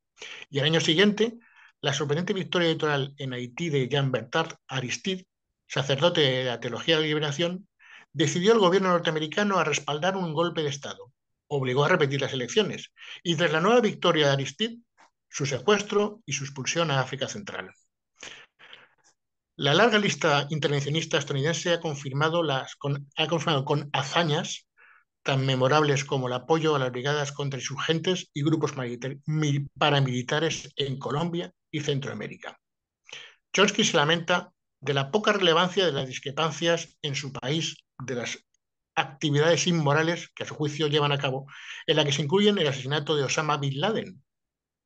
Y al año siguiente, la sorprendente victoria electoral en Haití de Jean-Bertrand Aristide, sacerdote de la Teología de la Liberación, decidió al gobierno norteamericano a respaldar un golpe de Estado. Obligó a repetir las elecciones y tras la nueva victoria de Aristide, su secuestro y su expulsión a África Central. La larga lista intervencionista estadounidense ha confirmado con hazañas tan memorables como el apoyo a las brigadas contrainsurgentes y grupos paramilitares en Colombia y Centroamérica. Chomsky se lamenta de la poca relevancia de las discrepancias en su país de las actividades inmorales que a su juicio llevan a cabo, en la que se incluyen el asesinato de Osama Bin Laden,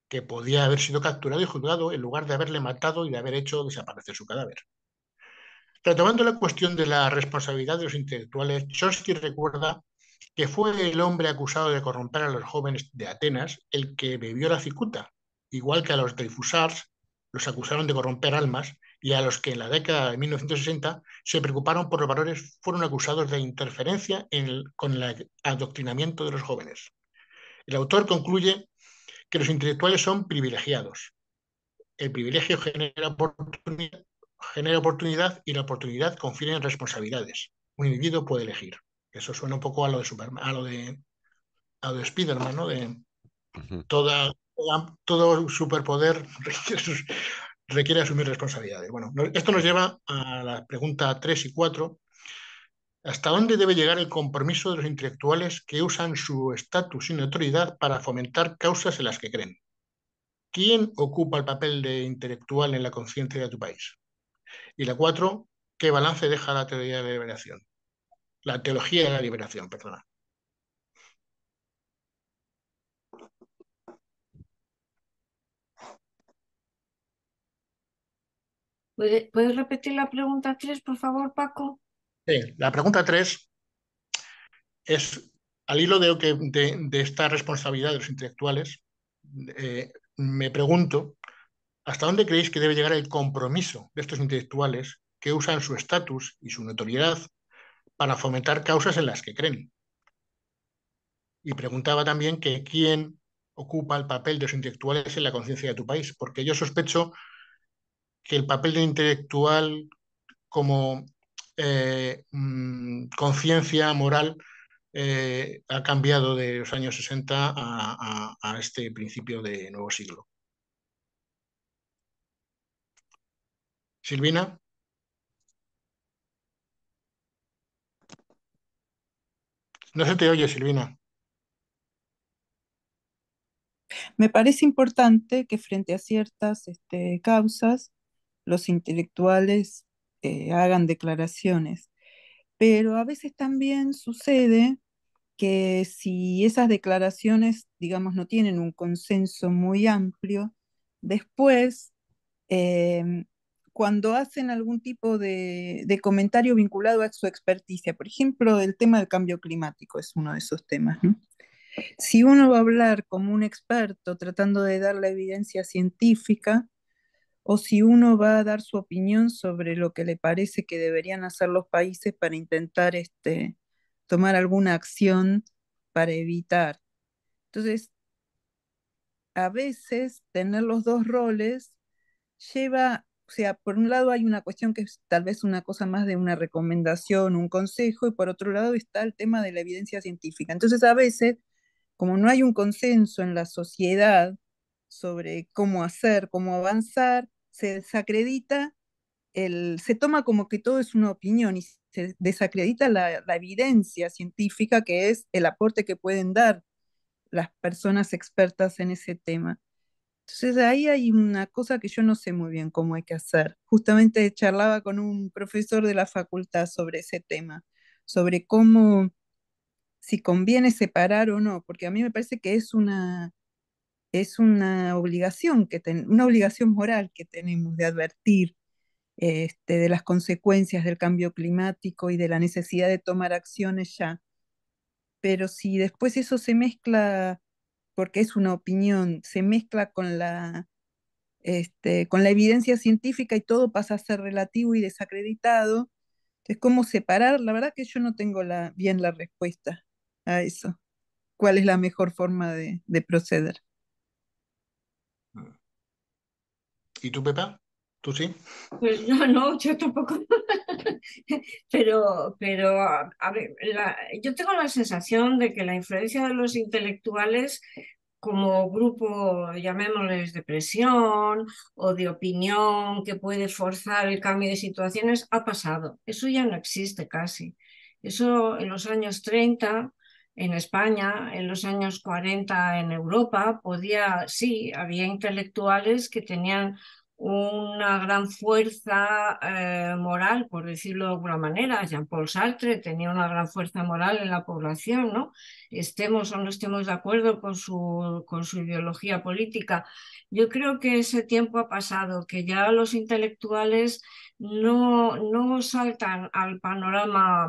que podía haber sido capturado y juzgado en lugar de haberle matado y de haber hecho desaparecer su cadáver. Retomando la cuestión de la responsabilidad de los intelectuales, Chomsky recuerda que fue el hombre acusado de corromper a los jóvenes de Atenas el que bebió la cicuta, igual que a los Dreyfusards los acusaron de corromper almas y a los que en la década de 1960 se preocuparon por los valores fueron acusados de interferencia con el adoctrinamiento de los jóvenes. El autor concluye que los intelectuales son privilegiados. El privilegio genera oportunidad y la oportunidad confiere responsabilidades. Un individuo puede elegir. Eso suena un poco a lo de Superman, a lo de Spiderman, ¿no? De Ujú. todo superpoder requiere asumir responsabilidades. Bueno, esto nos lleva a la pregunta 3 y 4. ¿Hasta dónde debe llegar el compromiso de los intelectuales que usan su estatus y notoriedad para fomentar causas en las que creen? ¿Quién ocupa el papel de intelectual en la conciencia de tu país? Y la 4, ¿qué balance deja la teoría de la liberación? La teología de la liberación, perdona. ¿Puedes repetir la pregunta 3, por favor, Paco? Sí, la pregunta 3 es, al hilo de esta responsabilidad de los intelectuales, me pregunto, ¿hasta dónde creéis que debe llegar el compromiso de estos intelectuales que usan su estatus y su notoriedad para fomentar causas en las que creen? Y preguntaba también que quién ocupa el papel de los intelectuales en la conciencia de tu país, porque yo sospecho que el papel del intelectual como conciencia moral ha cambiado de los años 60 a este principio de nuevo siglo. Silvina. No se te oye, Silvina. Me parece importante que frente a ciertas causas los intelectuales hagan declaraciones, pero a veces también sucede que si esas declaraciones, digamos, no tienen un consenso muy amplio, después, eh, cuando hacen algún tipo de comentario vinculado a su experticia, por ejemplo, el tema del cambio climático es uno de esos temas, ¿no? Si uno va a hablar como un experto tratando de dar la evidencia científica, o si uno va a dar su opinión sobre lo que le parece que deberían hacer los países para intentar tomar alguna acción para evitar. Entonces, a veces tener los dos roles lleva, o sea, por un lado hay una cuestión que es tal vez una cosa más de una recomendación, un consejo, y por otro lado está el tema de la evidencia científica. Entonces, a veces, como no hay un consenso en la sociedad sobre cómo hacer, cómo avanzar, se desacredita, se toma como que todo es una opinión y se desacredita la evidencia científica, que es el aporte que pueden dar las personas expertas en ese tema. Entonces ahí hay una cosa que yo no sé muy bien cómo hay que hacer. Justamente charlaba con un profesor de la facultad sobre ese tema, sobre cómo, si conviene separar o no, porque a mí me parece que es una obligación una obligación moral que tenemos de advertir de las consecuencias del cambio climático y de la necesidad de tomar acciones ya. Pero si después eso se mezcla, porque es una opinión, se mezcla con la evidencia científica y todo pasa a ser relativo y desacreditado, es como separar. La verdad que yo no tengo bien la respuesta a eso. ¿Cuál es la mejor forma de proceder? ¿Y tú, Pepa? ¿Tú sí? Pues yo no, yo tampoco. Pero a ver, yo tengo la sensación de que la influencia de los intelectuales como grupo, llamémosles de presión o de opinión que puede forzar el cambio de situaciones, ha pasado. Eso ya no existe casi. Eso en los años 30 en España, en los años 40 en Europa, sí, había intelectuales que tenían una gran fuerza moral, por decirlo de alguna manera. Jean-Paul Sartre tenía una gran fuerza moral en la población, ¿no? Estemos o no estemos de acuerdo con su ideología política. Yo creo que ese tiempo ha pasado, que ya los intelectuales no saltan al panorama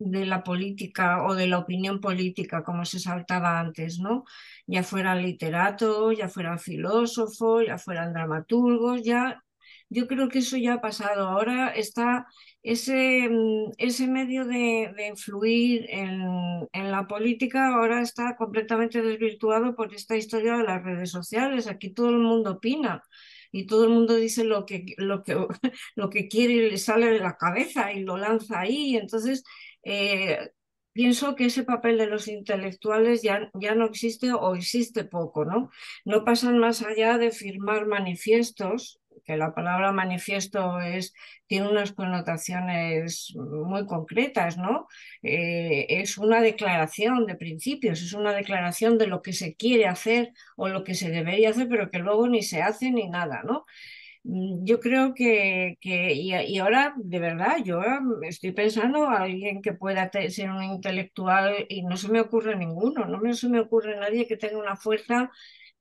de la política o de la opinión política como se saltaba antes, ¿no? Ya fueran literatos, ya fueran filósofos, ya fueran dramaturgos, ya yo creo que eso ya ha pasado. Ahora está ese medio de influir en la política, ahora está completamente desvirtuado por esta historia de las redes sociales. Aquí todo el mundo opina y todo el mundo dice lo que quiere y le sale de la cabeza y lo lanza ahí. Entonces, eh, pienso que ese papel de los intelectuales ya no existe o existe poco, ¿no? No pasan más allá de firmar manifiestos, que la palabra manifiesto tiene unas connotaciones muy concretas, ¿no? Es una declaración de principios, es una declaración de lo que se quiere hacer o lo que se debería hacer, pero que luego ni se hace ni nada, ¿no? Yo creo y ahora, de verdad, yo estoy pensando a alguien que pueda ser un intelectual y no se me ocurre ninguno, se me ocurre nadie que tenga una fuerza,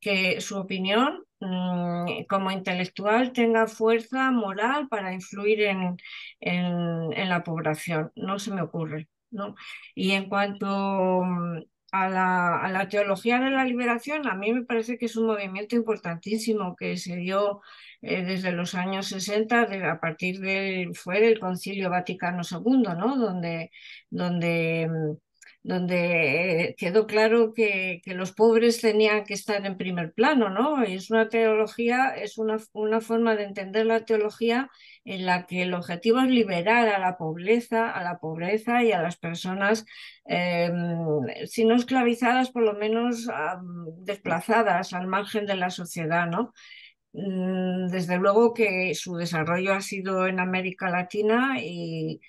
que su opinión como intelectual tenga fuerza moral para influir en la población. No se me ocurre, ¿no? Y en cuanto a la teología de la liberación, a mí me parece que es un movimiento importantísimo que se dio desde los años 60, fue del Concilio Vaticano II, ¿no? Donde, donde quedó claro que los pobres tenían que estar en primer plano, ¿no? Y es una teología, es una forma de entender la teología en la que el objetivo es liberar a la pobreza y a las personas, eh, si no esclavizadas, por lo menos desplazadas al margen de la sociedad, ¿no? Desde luego que su desarrollo ha sido en América Latina y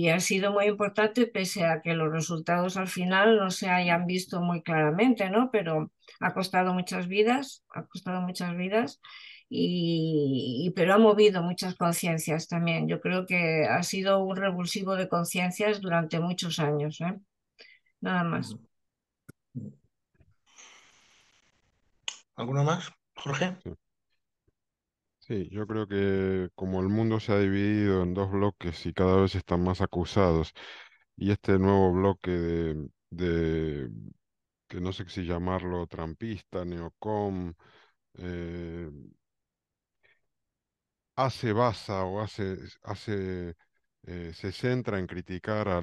ha sido muy importante pese a que los resultados al final no se hayan visto muy claramente, ¿no? Pero ha costado muchas vidas pero ha movido muchas conciencias también. Yo creo que ha sido un revulsivo de conciencias durante muchos años, ¿eh? Nada más. ¿Alguno más, Jorge? Sí. Sí, yo creo que como el mundo se ha dividido en dos bloques y cada vez están más acusados, y este nuevo bloque que no sé si llamarlo trampista, neocon, eh, basa o se centra en criticar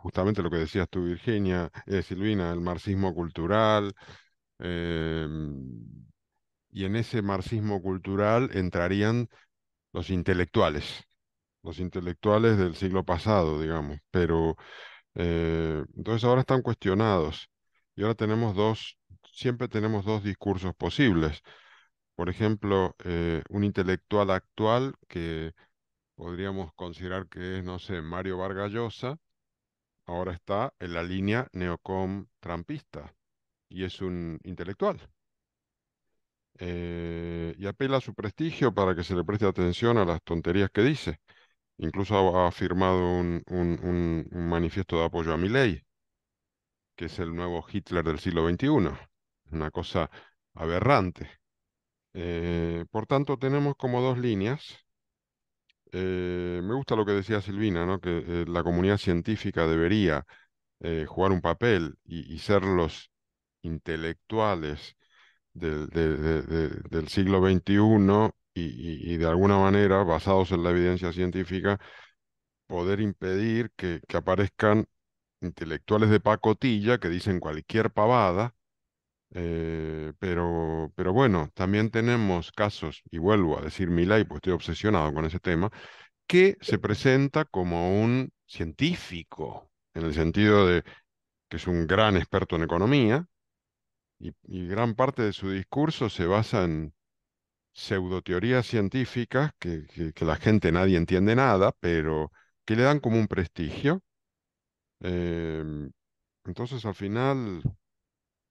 justamente lo que decías tú, Virginia, Silvina, el marxismo cultural, eh, y en ese marxismo cultural entrarían los intelectuales, los intelectuales del siglo pasado, digamos, pero entonces ahora están cuestionados y ahora siempre tenemos dos discursos posibles. Por ejemplo, un intelectual actual que podríamos considerar que es, no sé, Mario Vargas Llosa, ahora está en la línea neocon trampista y es un intelectual. Y apela a su prestigio para que se le preste atención a las tonterías que dice. Incluso ha firmado un manifiesto de apoyo a Milei, que es el nuevo Hitler del siglo XXI. Una cosa aberrante. Por tanto, tenemos como dos líneas. Me gusta lo que decía Silvina, ¿no? Que la comunidad científica debería jugar un papel y ser los intelectuales del siglo XXI y de alguna manera, basados en la evidencia científica, poder impedir que aparezcan intelectuales de pacotilla que dicen cualquier pavada. Pero bueno, también tenemos casos, y vuelvo a decir Milei, pues estoy obsesionado con ese tema, que se presenta como un científico, en el sentido de que es un gran experto en economía, y gran parte de su discurso se basa en pseudoteorías científicas que la gente nadie entiende nada, pero que le dan como un prestigio. Em, entonces, al final,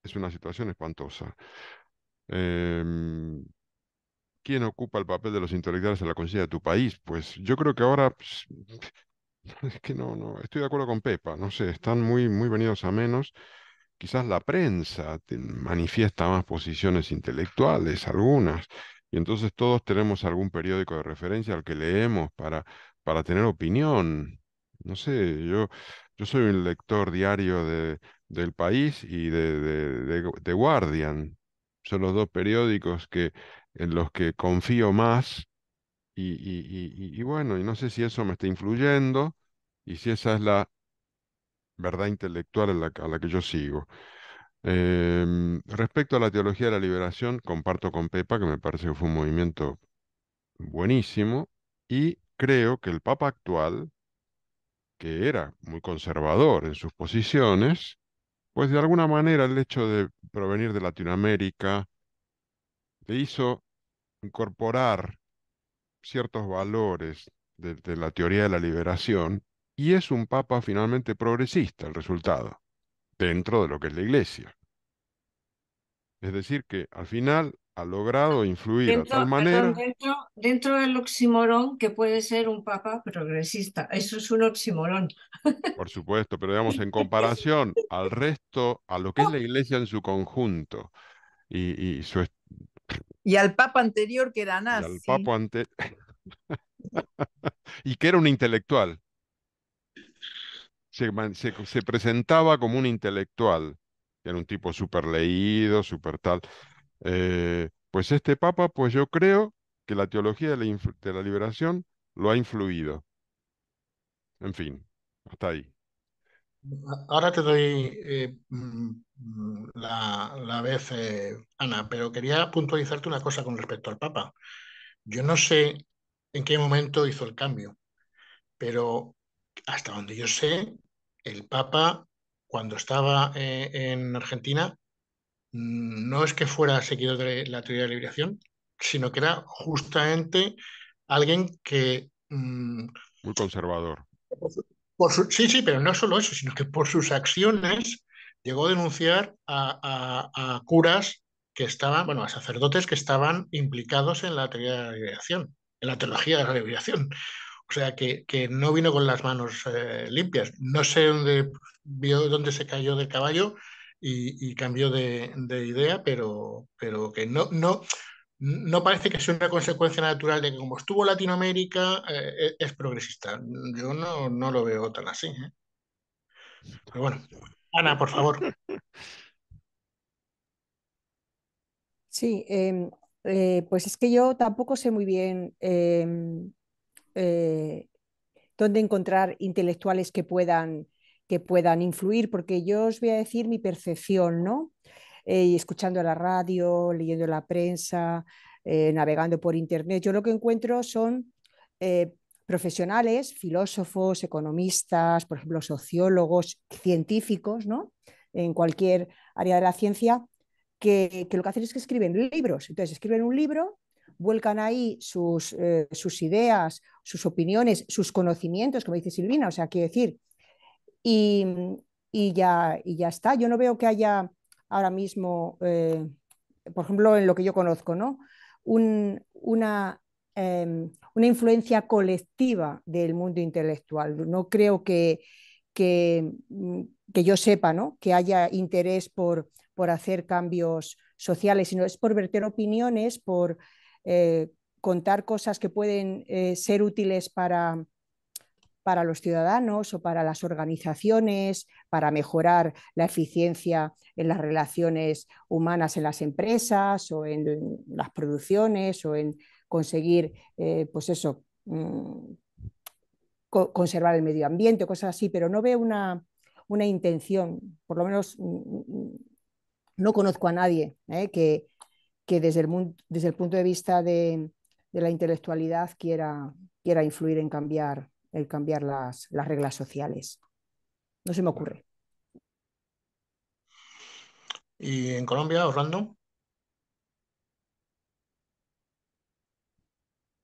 es una situación espantosa. Em, ¿Quién ocupa el papel de los intelectuales en la conciencia de tu país? Pues yo creo que ahora, pues, es que no, estoy de acuerdo con Pepa, no sé, están muy venidos a menos. Quizás la prensa manifiesta más posiciones intelectuales, algunas, y entonces todos tenemos algún periódico de referencia al que leemos para tener opinión. No sé, yo soy un lector diario del País y de Guardian. Son los dos periódicos en los que confío más y bueno, y no sé si eso me está influyendo y si esa es la verdad intelectual a la que yo sigo. Respecto a la teología de la liberación, comparto con Pepa que me parece que fue un movimiento buenísimo y creo que el Papa actual, que era muy conservador en sus posiciones, pues de alguna manera el hecho de provenir de Latinoamérica le hizo incorporar ciertos valores de la teoría de la liberación y es un Papa finalmente progresista el resultado, dentro de lo que es la Iglesia. Es decir, que al final ha logrado influir a tal Perdón, manera, dentro del oxímoron que puede ser un papa progresista. Eso es un oxímoron. por supuesto, pero digamos en comparación al resto, a lo que es la iglesia en su conjunto y, su, Y al papa anterior que era y al nazi. papa y que era un intelectual, se presentaba como un intelectual, era un tipo súper leído, súper tal. Pues este papa, pues yo creo que la teología de la liberación lo ha influido. En fin, hasta ahí. Ahora te doy la vez, Ana, pero quería puntualizarte una cosa con respecto al Papa. Yo no sé en qué momento hizo el cambio, pero hasta donde yo sé, el Papa, cuando estaba en Argentina, no es que fuera seguidor de la teoría de la liberación, sino que era justamente alguien que Muy conservador. sí, sí, pero no solo eso, sino que por sus acciones llegó a denunciar a curas que estaban, bueno, a sacerdotes que estaban implicados en la teoría de la liberación, en la teología de la liberación. O sea, que no vino con las manos limpias. No sé dónde vio, dónde se cayó del caballo y cambió de idea, pero que no parece que sea una consecuencia natural de que como estuvo en Latinoamérica es progresista. Yo no lo veo tan así, ¿eh? Pero bueno, Ana, por favor. Sí, pues es que yo tampoco sé muy bien eh, dónde encontrar intelectuales que puedan influir, porque yo os voy a decir mi percepción, ¿no? Y escuchando la radio, leyendo la prensa, navegando por internet, yo lo que encuentro son profesionales, filósofos, economistas, por ejemplo, sociólogos, científicos, ¿no? En cualquier área de la ciencia, que lo que hacen es que escriben libros. Entonces, escriben un libro, vuelcan ahí sus ideas, sus opiniones, sus conocimientos, como dice Silvina. O sea, quiero decir, y, y ya está. Yo no veo que haya ahora mismo, por ejemplo, en lo que yo conozco, ¿no? Un, una influencia colectiva del mundo intelectual. No creo que, que yo sepa, ¿no? Que haya interés por hacer cambios sociales, sino es por verter opiniones, por contar cosas que pueden ser útiles para los ciudadanos o para las organizaciones, para mejorar la eficiencia en las relaciones humanas en las empresas o en las producciones o en conseguir, pues eso, conservar el medio ambiente, cosas así, pero no veo una intención, por lo menos no conozco a nadie que desde el punto de vista de la intelectualidad quiera influir en cambiar las reglas sociales. No se me ocurre. ¿Y en Colombia, Orlando?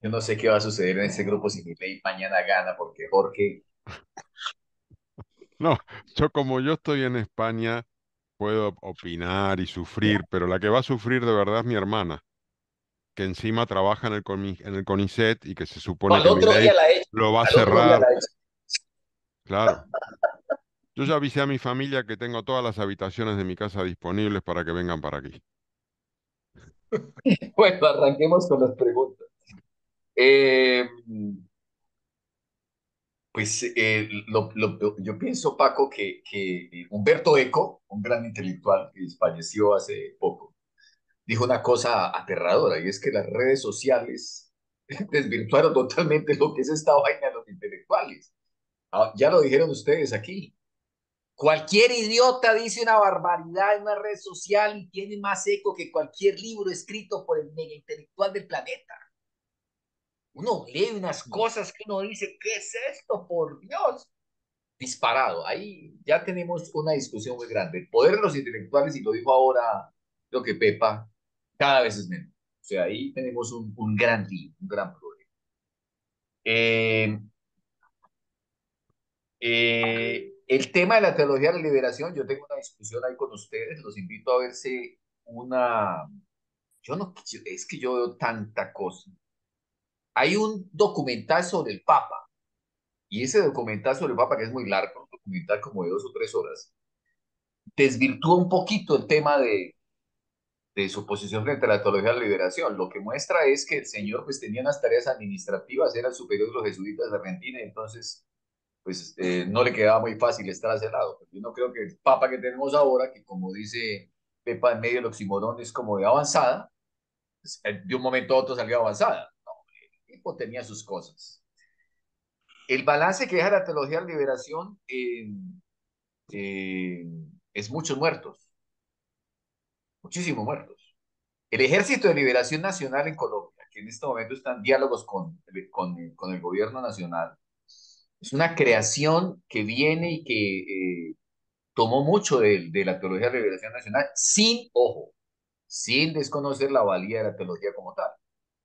Yo no sé qué va a suceder en ese grupo si mi ley mañana gana, porque Jorge, No, yo como yo estoy en España, puedo opinar y sufrir, pero la que va a sufrir de verdad es mi hermana, que encima trabaja en en el CONICET y que se supone al que mi otro día ley la he hecho, lo va a al otro día cerrar. la he hecho. Claro. Yo ya avisé a mi familia que tengo todas las habitaciones de mi casa disponibles para que vengan para aquí. Bueno, arranquemos con las preguntas. Eh, pues yo pienso, Paco, que Humberto Eco, un gran intelectual que falleció hace poco, dijo una cosa aterradora, y es que las redes sociales desvirtuaron totalmente lo que es esta vaina de los intelectuales. Ah, ya lo dijeron ustedes aquí. Cualquier idiota dice una barbaridad en una red social y tiene más eco que cualquier libro escrito por el mega intelectual del planeta. Uno lee unas cosas que uno dice, ¿qué es esto? Por Dios. Disparado. Ahí ya tenemos una discusión muy grande. El poder de los intelectuales, y lo dijo ahora, creo que Pepa, cada vez es menos. O sea, ahí tenemos un gran lío, un gran problema. Eh, el tema de la teología de la liberación, yo tengo una discusión ahí con ustedes, los invito a verse una... Yo no, es que yo veo tanta cosa. Hay un documental sobre el Papa, y ese documental sobre el Papa, que es muy largo, un documental como de 2 o 3 horas, desvirtúa un poquito el tema de su posición frente a la teología de la liberación. Lo que muestra es que el señor pues tenía unas tareas administrativas, era el superior de los jesuitas de Argentina, y entonces pues no le quedaba muy fácil estar a ese lado. Yo no creo que el papa que tenemos ahora, que como dice Pepa en medio del oxímoron, es como de avanzada, pues, de un momento a otro salió avanzada. No, el tipo tenía sus cosas. El balance que deja la teología de la liberación eh, es muchos muertos, muchísimos muertos. El Ejército de Liberación Nacional en Colombia, que en este momento está en diálogos con el gobierno nacional, es una creación que viene y que tomó mucho de la teología de la liberación nacional sin, ojo, sin desconocer la valía de la teología como tal.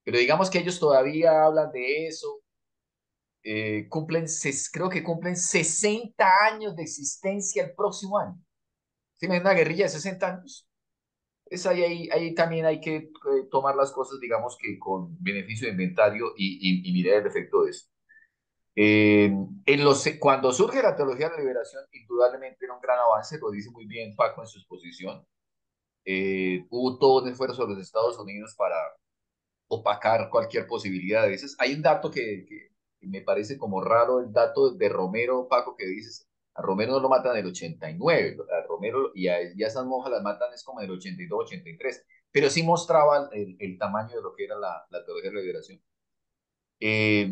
Pero digamos que ellos todavía hablan de eso, creo que cumplen 60 años de existencia el próximo año. ¿Sí? Una guerrilla de 60 años. Es ahí también hay que tomar las cosas, digamos que con beneficio de inventario y mirar el efecto de eso. Cuando surge la teología de la liberación, indudablemente era un gran avance, lo dice muy bien Paco en su exposición. Hubo todo un esfuerzo de los Estados Unidos para opacar cualquier posibilidad de esas. Hay un dato que me parece como raro, el dato de Romero, Paco, que dices, a Romero no lo matan en el 89, a Romero y a esas monjas las matan es como en el 82, 83, pero sí mostraba el tamaño de lo que era la teoría de la liberación. Eh,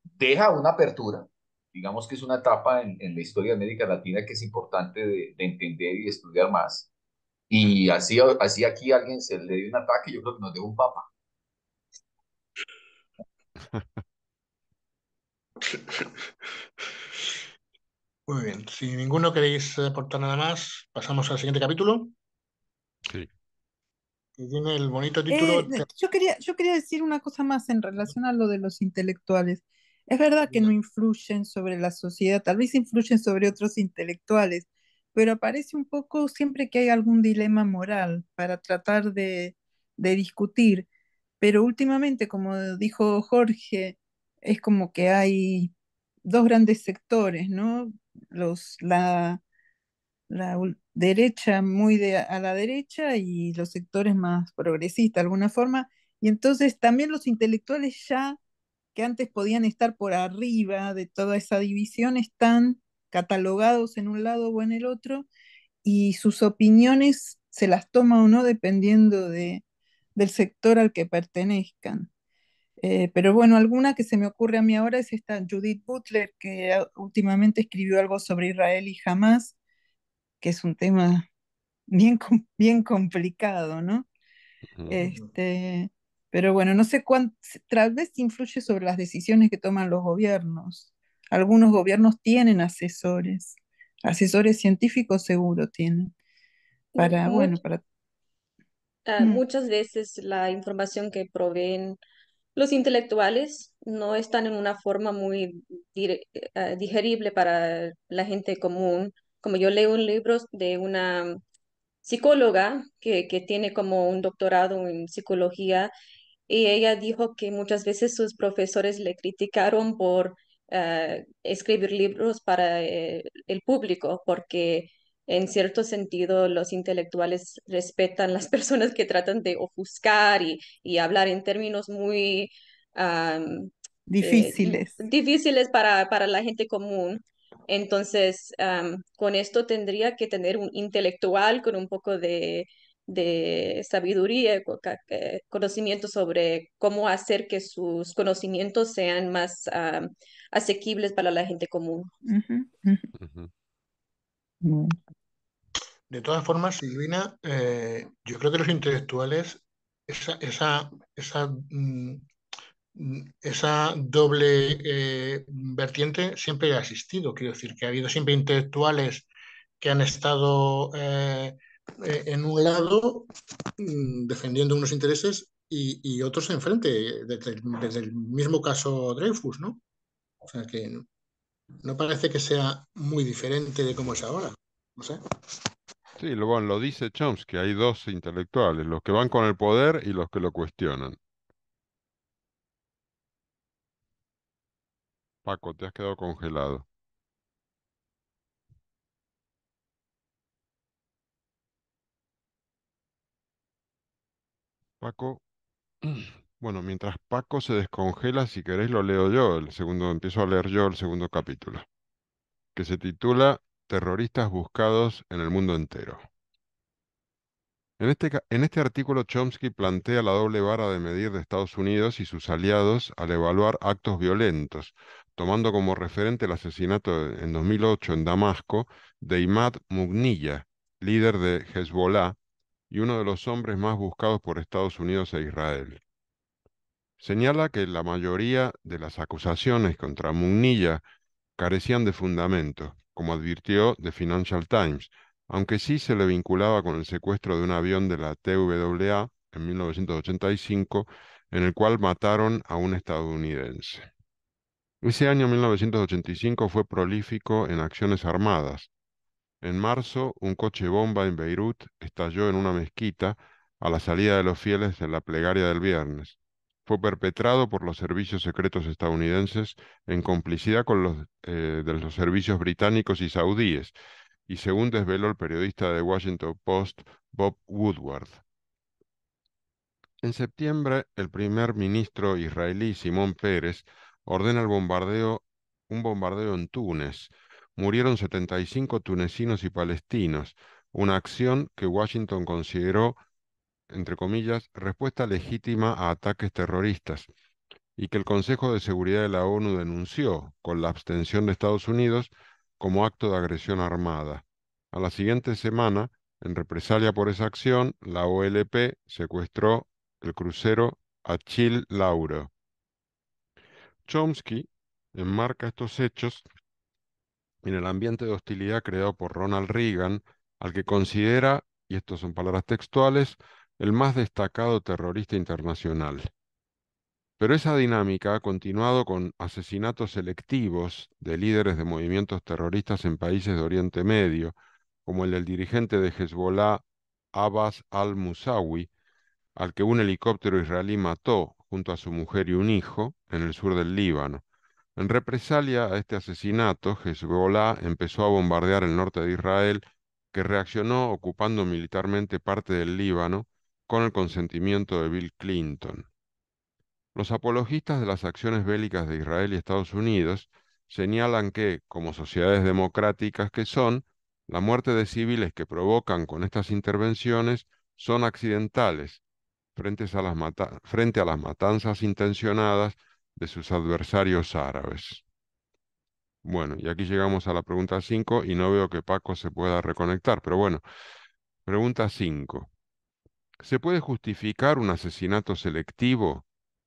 Deja una apertura, digamos que es una etapa en la historia de América Latina que es importante de entender y de estudiar más. Y así aquí alguien se le dio un ataque, yo creo que nos dio un papa. Muy bien, si ninguno queréis aportar nada más, pasamos al siguiente capítulo, Sí. que tiene el bonito título. Yo quería decir una cosa más en relación a lo de los intelectuales. Es verdad que no influyen sobre la sociedad, tal vez influyen sobre otros intelectuales, pero aparece un poco siempre que hay algún dilema moral para tratar de discutir. Pero últimamente, como dijo Jorge, es como que hay dos grandes sectores, ¿no? La derecha a la derecha y los sectores más progresistas de alguna forma. Y entonces también los intelectuales ya que antes podían estar por arriba de toda esa división están catalogados en un lado o en el otro y sus opiniones se las toma o no dependiendo del sector al que pertenezcan. Pero bueno, alguna que se me ocurre a mí ahora es esta Judith Butler, que últimamente escribió algo sobre Israel y Hamas, que es un tema bien complicado, ¿no? Ujú. Este, pero bueno, no sé cuánto, tal vez influye sobre las decisiones que toman los gobiernos. Algunos gobiernos tienen asesores científicos seguro tienen, para, bueno, Much- para... mm, muchas veces la información que proveen los intelectuales no están en una forma muy digerible para la gente común. Como yo leo un libro de una psicóloga que tiene como un doctorado en psicología y ella dijo que muchas veces sus profesores le criticaron por escribir libros para el público, porque en cierto sentido los intelectuales respetan las personas que tratan de ofuscar y hablar en términos muy difíciles. difíciles para la gente común. Entonces, con esto tendría que tener un intelectual con un poco de sabiduría, conocimiento sobre cómo hacer que sus conocimientos sean más asequibles para la gente común. Ujú, ujú. Ujú. Bueno. De todas formas, Silvina, yo creo que los intelectuales, esa, esa, esa, mm, esa doble vertiente siempre ha existido. Quiero decir que ha habido siempre intelectuales que han estado en un lado defendiendo unos intereses y otros enfrente, desde el mismo caso Dreyfus, ¿no? O sea que no parece que sea muy diferente de cómo es ahora. No sé. Sí, bueno, lo dice Chomsky, hay dos intelectuales, los que van con el poder y los que lo cuestionan. Paco, te has quedado congelado. Paco, bueno, mientras Paco se descongela, si queréis lo leo yo, empiezo a leer yo el segundo capítulo, que se titula Terroristas buscados en el mundo entero. En este artículo, Chomsky plantea la doble vara de medir de Estados Unidos y sus aliados al evaluar actos violentos, tomando como referente el asesinato en 2008 en Damasco de Imad Mugniyah, líder de Hezbollah y uno de los hombres más buscados por Estados Unidos e Israel. Señala que la mayoría de las acusaciones contra Mugniyah carecían de fundamento, como advirtió The Financial Times, aunque sí se le vinculaba con el secuestro de un avión de la TWA en 1985, en el cual mataron a un estadounidense. Ese año 1985 fue prolífico en acciones armadas. En marzo, un coche bomba en Beirut estalló en una mezquita a la salida de los fieles de la plegaria del viernes. Fue perpetrado por los servicios secretos estadounidenses en complicidad con los de los servicios británicos y saudíes, y según desveló el periodista de Washington Post, Bob Woodward. En septiembre, el primer ministro israelí Simón Peres ordena un bombardeo en Túnez. Murieron 75 tunecinos y palestinos, una acción que Washington consideró, entre comillas, respuesta legítima a ataques terroristas, y que el Consejo de Seguridad de la ONU denunció, con la abstención de Estados Unidos, como acto de agresión armada. A la siguiente semana, en represalia por esa acción, la OLP secuestró el crucero Achille Lauro. Chomsky enmarca estos hechos en el ambiente de hostilidad creado por Ronald Reagan, al que considera, y estas son palabras textuales, el más destacado terrorista internacional. Pero esa dinámica ha continuado con asesinatos selectivos de líderes de movimientos terroristas en países de Oriente Medio, como el del dirigente de Hezbollah, Abbas al-Musawi, al que un helicóptero israelí mató junto a su mujer y un hijo en el sur del Líbano. En represalia a este asesinato, Hezbollah empezó a bombardear el norte de Israel, que reaccionó ocupando militarmente parte del Líbano con el consentimiento de Bill Clinton. Los apologistas de las acciones bélicas de Israel y Estados Unidos señalan que, como sociedades democráticas que son, la muerte de civiles que provocan con estas intervenciones son accidentales frente a las matanzas intencionadas de sus adversarios árabes. Bueno, y aquí llegamos a la pregunta 5 y no veo que Paco se pueda reconectar, pero bueno, pregunta 5. ¿Se puede justificar un asesinato selectivo,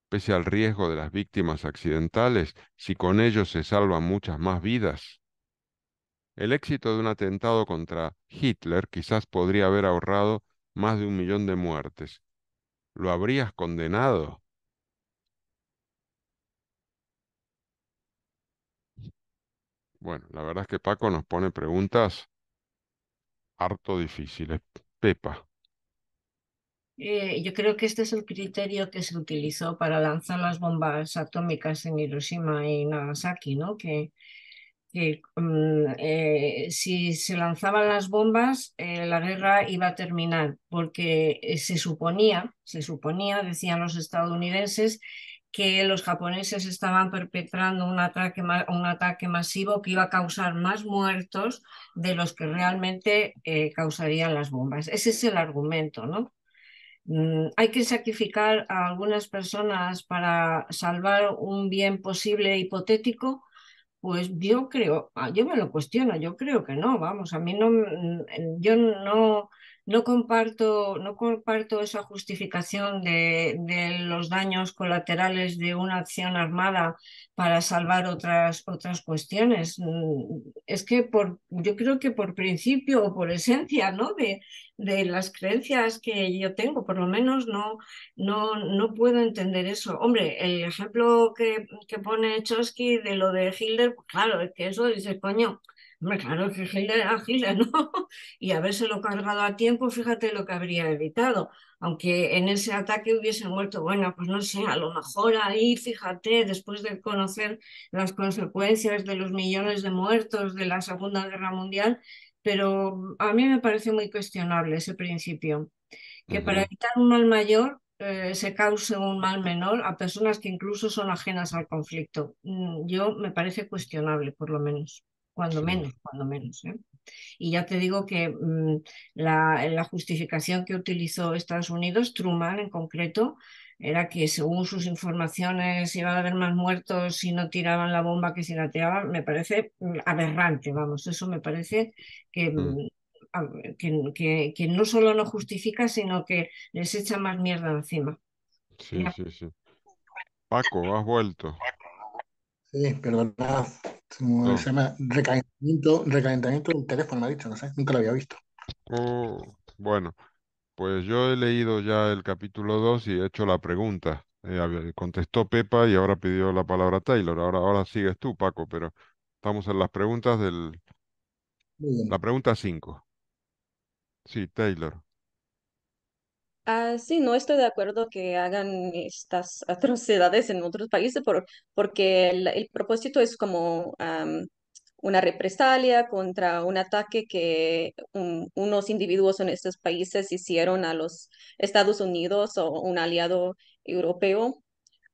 pese al riesgo de las víctimas accidentales, si con ello se salvan muchas más vidas? El éxito de un atentado contra Hitler quizás podría haber ahorrado más de 1 millón de muertes. ¿Lo habrías condenado? Bueno, la verdad es que Paco nos pone preguntas harto difíciles. Pepa. Yo creo que este es el criterio que se utilizó para lanzar las bombas atómicas en Hiroshima y Nagasaki, ¿no? Que si se lanzaban las bombas, la guerra iba a terminar, porque se suponía, decían los estadounidenses, que los japoneses estaban perpetrando un ataque masivo que iba a causar más muertos de los que realmente causarían las bombas. Ese es el argumento, ¿no? Hay que sacrificar a algunas personas para salvar un bien posible hipotético. Pues yo creo, yo me lo cuestiono, yo creo que no, vamos, a mí no, yo no comparto esa justificación de los daños colaterales de una acción armada para salvar otras cuestiones. Es que yo creo que por principio o por esencia, ¿no? De las creencias que yo tengo, por lo menos no puedo entender eso. Hombre, el ejemplo que pone Chomsky de lo de Hitler, pues claro, es que eso dice, coño, hombre, claro que Hitler era Hitler, ¿no? Y habérselo cargado a tiempo, fíjate lo que habría evitado. Aunque en ese ataque hubiese muerto, bueno, pues no sé, a lo mejor ahí, fíjate, después de conocer las consecuencias de los millones de muertos de la Segunda Guerra Mundial, pero a mí me parece muy cuestionable ese principio que para Ujú. evitar un mal mayor se cause un mal menor a personas que incluso son ajenas al conflicto. Yo me parece cuestionable, por lo menos, Sí. cuando menos, ¿eh? Y ya te digo que la justificación que utilizó Estados Unidos, Truman en concreto, era que según sus informaciones iban a haber más muertos si no tiraban la bomba que si la tiraban. Me parece aberrante, vamos, eso me parece que, Mm. que no solo no justifica, sino que les echa más mierda encima. Sí, Ya. sí, sí. Paco, has vuelto. Sí, perdonad. Se No. llama recalentamiento del teléfono, me ha dicho, no sé, nunca lo había visto. Oh, bueno, pues yo he leído ya el capítulo 2 y he hecho la pregunta. Contestó Pepa y ahora pidió la palabra Taylor. Ahora sigues tú, Paco, pero estamos en las preguntas Muy la bien. pregunta 5. Sí, Taylor. Sí, no estoy de acuerdo que hagan estas atrocidades en otros países porque el propósito es como una represalia contra un ataque que unos individuos en estos países hicieron a los Estados Unidos o un aliado europeo.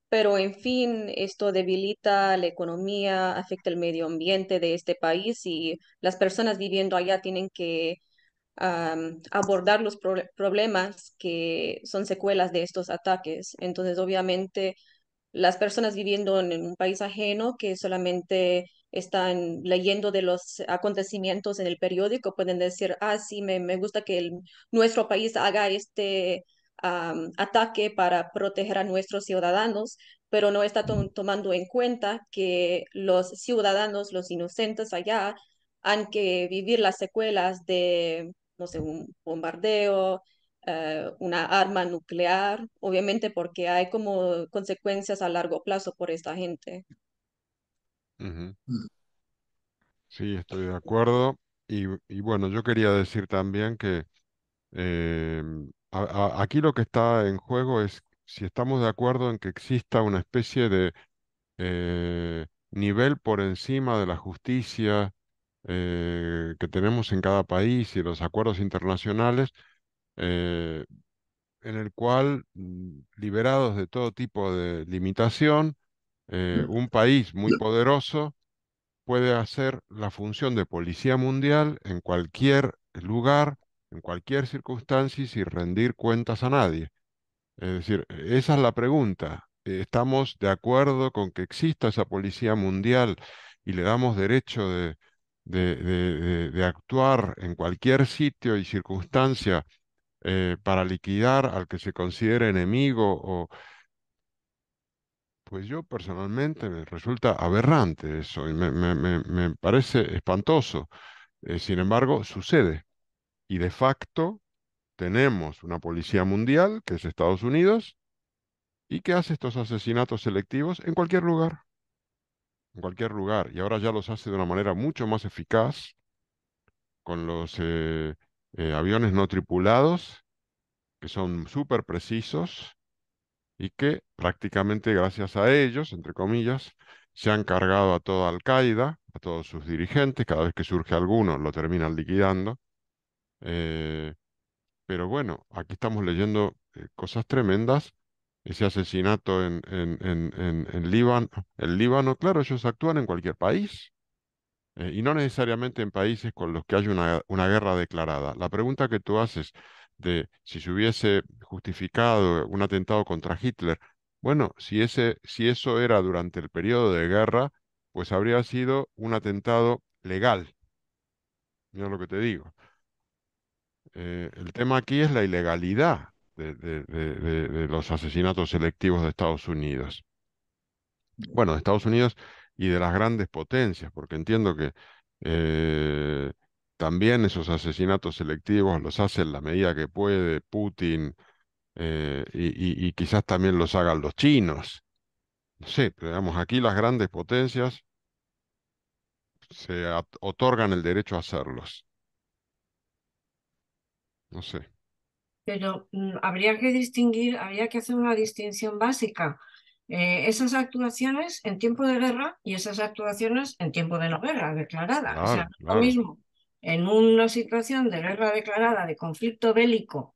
Pero en fin, esto debilita la economía, afecta el medio ambiente de este país y las personas viviendo allá tienen que abordar los problemas que son secuelas de estos ataques. Entonces, obviamente, las personas viviendo en un país ajeno que solamente están leyendo de los acontecimientos en el periódico pueden decir, sí, me gusta que nuestro país haga este ataque para proteger a nuestros ciudadanos, pero no está tomando en cuenta que los ciudadanos, los inocentes allá, han que vivir las secuelas de, no sé, un bombardeo, una arma nuclear, obviamente porque hay como consecuencias a largo plazo por esta gente. Ujú. Mm. Sí, estoy de acuerdo. Y bueno, yo quería decir también que eh, aquí lo que está en juego es si estamos de acuerdo en que exista una especie de nivel por encima de la justicia que tenemos en cada país y los acuerdos internacionales, eh, en el cual, liberados de todo tipo de limitación, un país muy poderoso puede hacer la función de policía mundial en cualquier lugar, en cualquier circunstancia y sin rendir cuentas a nadie. Es decir, esa es la pregunta. ¿Estamos de acuerdo con que exista esa policía mundial y le damos derecho de actuar en cualquier sitio y circunstancia para liquidar al que se considere enemigo? Pues yo personalmente me resulta aberrante eso y me parece espantoso. Sin embargo, sucede. Y de facto tenemos una policía mundial, que es Estados Unidos, y que hace estos asesinatos selectivos en cualquier lugar, en cualquier lugar. Y ahora ya los hace de una manera mucho más eficaz con los aviones no tripulados, que son súper precisos y que prácticamente gracias a ellos, entre comillas, se han cargado a toda Al-Qaeda, a todos sus dirigentes. Cada vez que surge alguno lo terminan liquidando. Eh, Pero bueno, aquí estamos leyendo cosas tremendas. Ese asesinato en Líbano, el Líbano, claro, ellos actúan en cualquier país y no necesariamente en países con los que hay una guerra declarada. La pregunta que tú haces de si se hubiese justificado un atentado contra Hitler, bueno, si eso era durante el periodo de guerra, pues habría sido un atentado legal. Mira lo que te digo. El tema aquí es la ilegalidad de los asesinatos selectivos de Estados Unidos. Bueno, de Estados Unidos y de las grandes potencias, porque entiendo que eh, también esos asesinatos selectivos los hace en la medida que puede Putin y quizás también los hagan los chinos. No sé, pero digamos, aquí las grandes potencias otorgan el derecho a hacerlos. No sé. Pero habría que distinguir, habría que hacer una distinción básica. Esas actuaciones en tiempo de guerra y esas actuaciones en tiempo de no guerra declarada. O sea, Claro, no es lo claro. mismo en una situación de guerra declarada, de conflicto bélico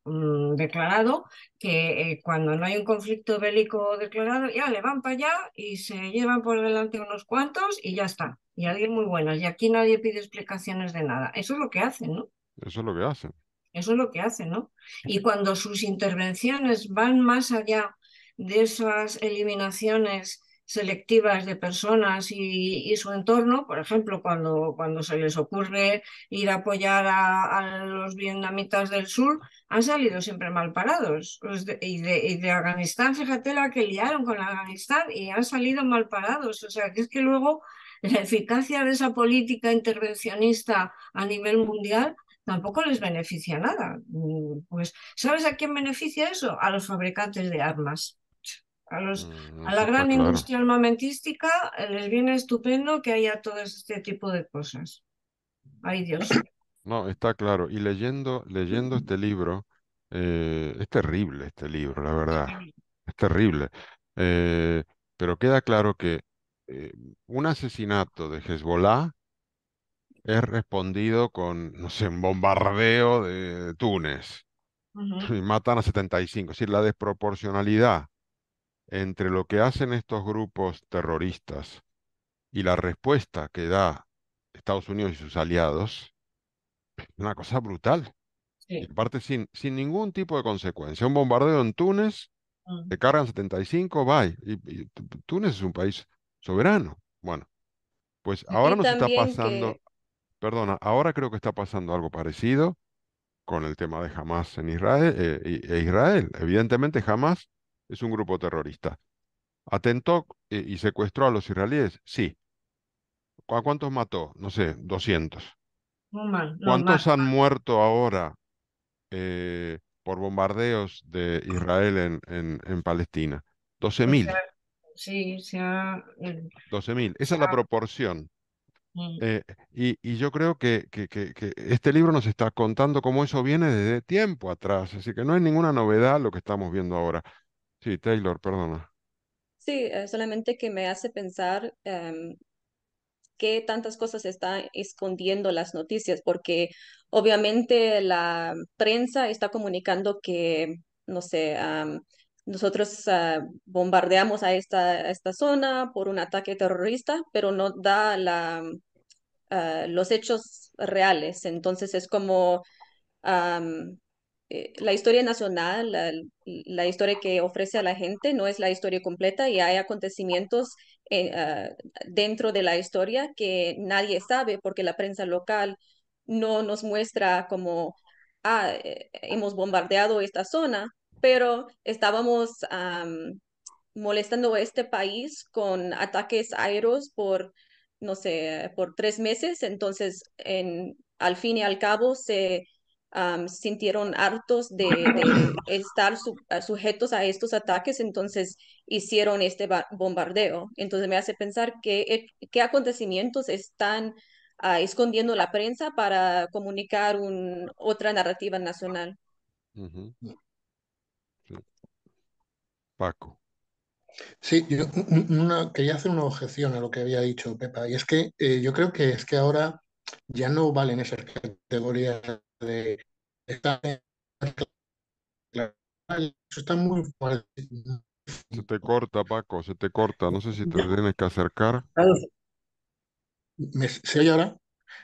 declarado, que cuando no hay un conflicto bélico declarado, ya le van para allá y se llevan por delante unos cuantos y ya está. Y alguien muy buenas. Y aquí nadie pide explicaciones de nada. Eso es lo que hacen, ¿no? Eso es lo que hacen. Eso es lo que hacen, ¿no? Y cuando sus intervenciones van más allá de esas eliminaciones selectivas de personas y su entorno, por ejemplo, cuando se les ocurre ir a apoyar a los vietnamitas del sur, han salido siempre mal parados. Y de Afganistán, fíjate la que liaron con Afganistán y han salido mal parados. O sea, que es que luego la eficacia de esa política intervencionista a nivel mundial tampoco les beneficia nada. Pues, ¿sabes a quién beneficia eso? A los fabricantes de armas. A la Eso está gran claro. industria armamentística les viene estupendo que haya todo este tipo de cosas. Ay, Dios. No, está claro. Y leyendo este libro, es terrible este libro, la verdad. Es terrible. Eh, pero queda claro que eh, un asesinato de Hezbollah es respondido con, no sé, un bombardeo de Túnez. Ujú. Y matan a 75. Es decir, la desproporcionalidad entre lo que hacen estos grupos terroristas y la respuesta que da Estados Unidos y sus aliados es una cosa brutal. Y Sí. aparte sin ningún tipo de consecuencia. Un bombardeo en Túnez, Mm. te cargan 75, bye. Túnez es un país soberano. Bueno, pues ahora Y nos está también pasando, que perdona, ahora creo que está pasando algo parecido con el tema de Hamas en Israel, e Israel. Evidentemente Hamas es un grupo terrorista. ¿Atentó y secuestró a los israelíes? Sí. ¿A cuántos mató? No sé, 200. Muy mal, no, ¿Cuántos más. han muerto ahora? eh, por bombardeos de Israel en Palestina? Doce O sea, mil, sí, 12.000. Esa se es la ha- proporción. mm, Y yo creo que este libro nos está contando cómo eso viene desde tiempo atrás, así que no es ninguna novedad lo que estamos viendo ahora. Sí, Taylor, perdona. Sí, solamente que me hace pensar qué tantas cosas están escondiendo las noticias, porque obviamente la prensa está comunicando que, no sé, nosotros bombardeamos a esta zona por un ataque terrorista, pero no da los hechos reales. Entonces es como am, la historia nacional, la historia que ofrece a la gente no es la historia completa y hay acontecimientos dentro de la historia que nadie sabe porque la prensa local no nos muestra como, hemos bombardeado esta zona, pero estábamos molestando a este país con ataques aéreos por, no sé, por 3 meses. Entonces, al fin y al cabo, se sintieron hartos de estar sujetos a estos ataques, entonces hicieron este bombardeo. Entonces me hace pensar qué acontecimientos están escondiendo la prensa para comunicar otra narrativa nacional. Ujú, sí. Paco. Sí, yo quería hacer una objeción a lo que había dicho Pepa, y es que yo creo que es que ahora ya no valen esas categorías de estar eso está muy fuerte. Se te corta, Paco, se te corta. No sé si te tienes que acercar. ¿Se oye ahora?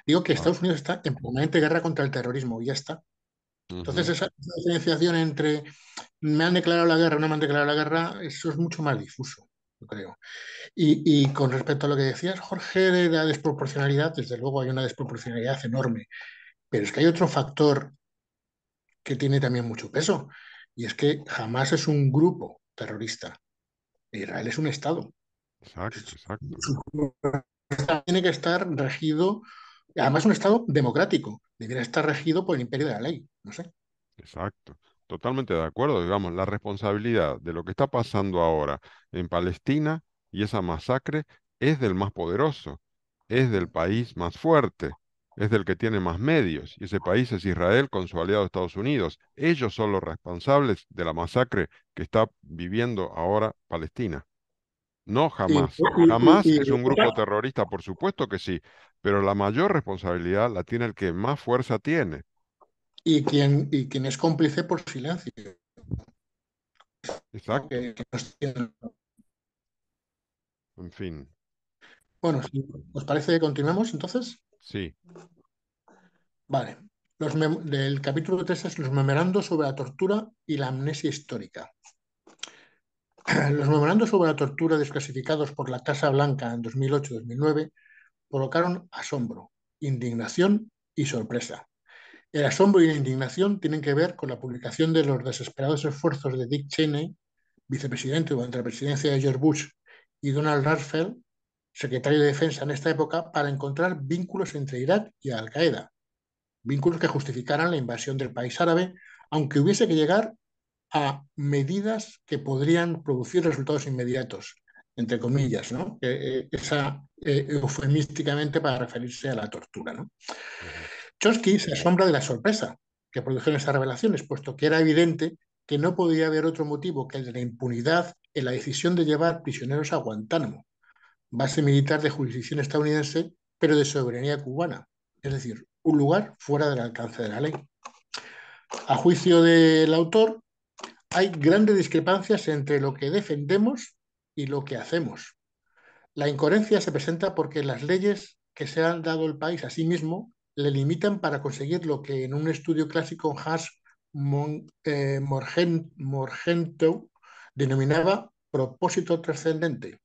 Digo que Ah, Estados Unidos está en permanente guerra contra el terrorismo y ya está. Entonces, ujú, esa diferenciación entre me han declarado la guerra o no me han declarado la guerra, eso es mucho más difuso, yo creo. Y con respecto a lo que decías, Jorge, de la desproporcionalidad, desde luego hay una desproporcionalidad enorme, pero es que hay otro factor que tiene también mucho peso, y es que jamás es un grupo terrorista. Israel es un Estado. exacto, exacto. Tiene que estar regido, además un Estado democrático, debería estar regido por el imperio de la ley, no sé. Exacto, totalmente de acuerdo. Digamos, la responsabilidad de lo que está pasando ahora en Palestina y esa masacre es del más poderoso, es del país más fuerte, es del que tiene más medios, y ese país es Israel con su aliado Estados Unidos. Ellos son los responsables de la masacre que está viviendo ahora Palestina. No Y, jamás. y- Jamás y- es un y- grupo terrorista, por supuesto que sí, pero la mayor responsabilidad la tiene el que más fuerza tiene. y quien es cómplice por silencio, ¿no? Exacto. En fin. Bueno, si os parece que continuemos entonces. Sí, Vale. Del capítulo 3 es los memorandos sobre la tortura y la amnesia histórica. Los memorandos sobre la tortura desclasificados por la Casa Blanca en 2008-2009 provocaron asombro, indignación y sorpresa. El asombro y la indignación tienen que ver con la publicación de los desesperados esfuerzos de Dick Cheney, vicepresidente durante la presidencia de George Bush, y Donald Rumsfeld, secretario de Defensa en esta época, para encontrar vínculos entre Irak y Al-Qaeda, vínculos que justificaran la invasión del país árabe, aunque hubiese que llegar a medidas que podrían producir resultados inmediatos, entre comillas, ¿no? Eufemísticamente para referirse a la tortura, ¿no? ujú, Chomsky se asombra de la sorpresa que produjeron esas revelaciones, puesto que era evidente que no podía haber otro motivo que el de la impunidad en la decisión de llevar prisioneros a Guantánamo, base militar de jurisdicción estadounidense, pero de soberanía cubana, es decir, un lugar fuera del alcance de la ley. A juicio del autor, hay grandes discrepancias entre lo que defendemos y lo que hacemos. La incoherencia se presenta porque las leyes que se han dado el país a sí mismo le limitan para conseguir lo que en un estudio clásico Hans Morgenthau denominaba propósito trascendente,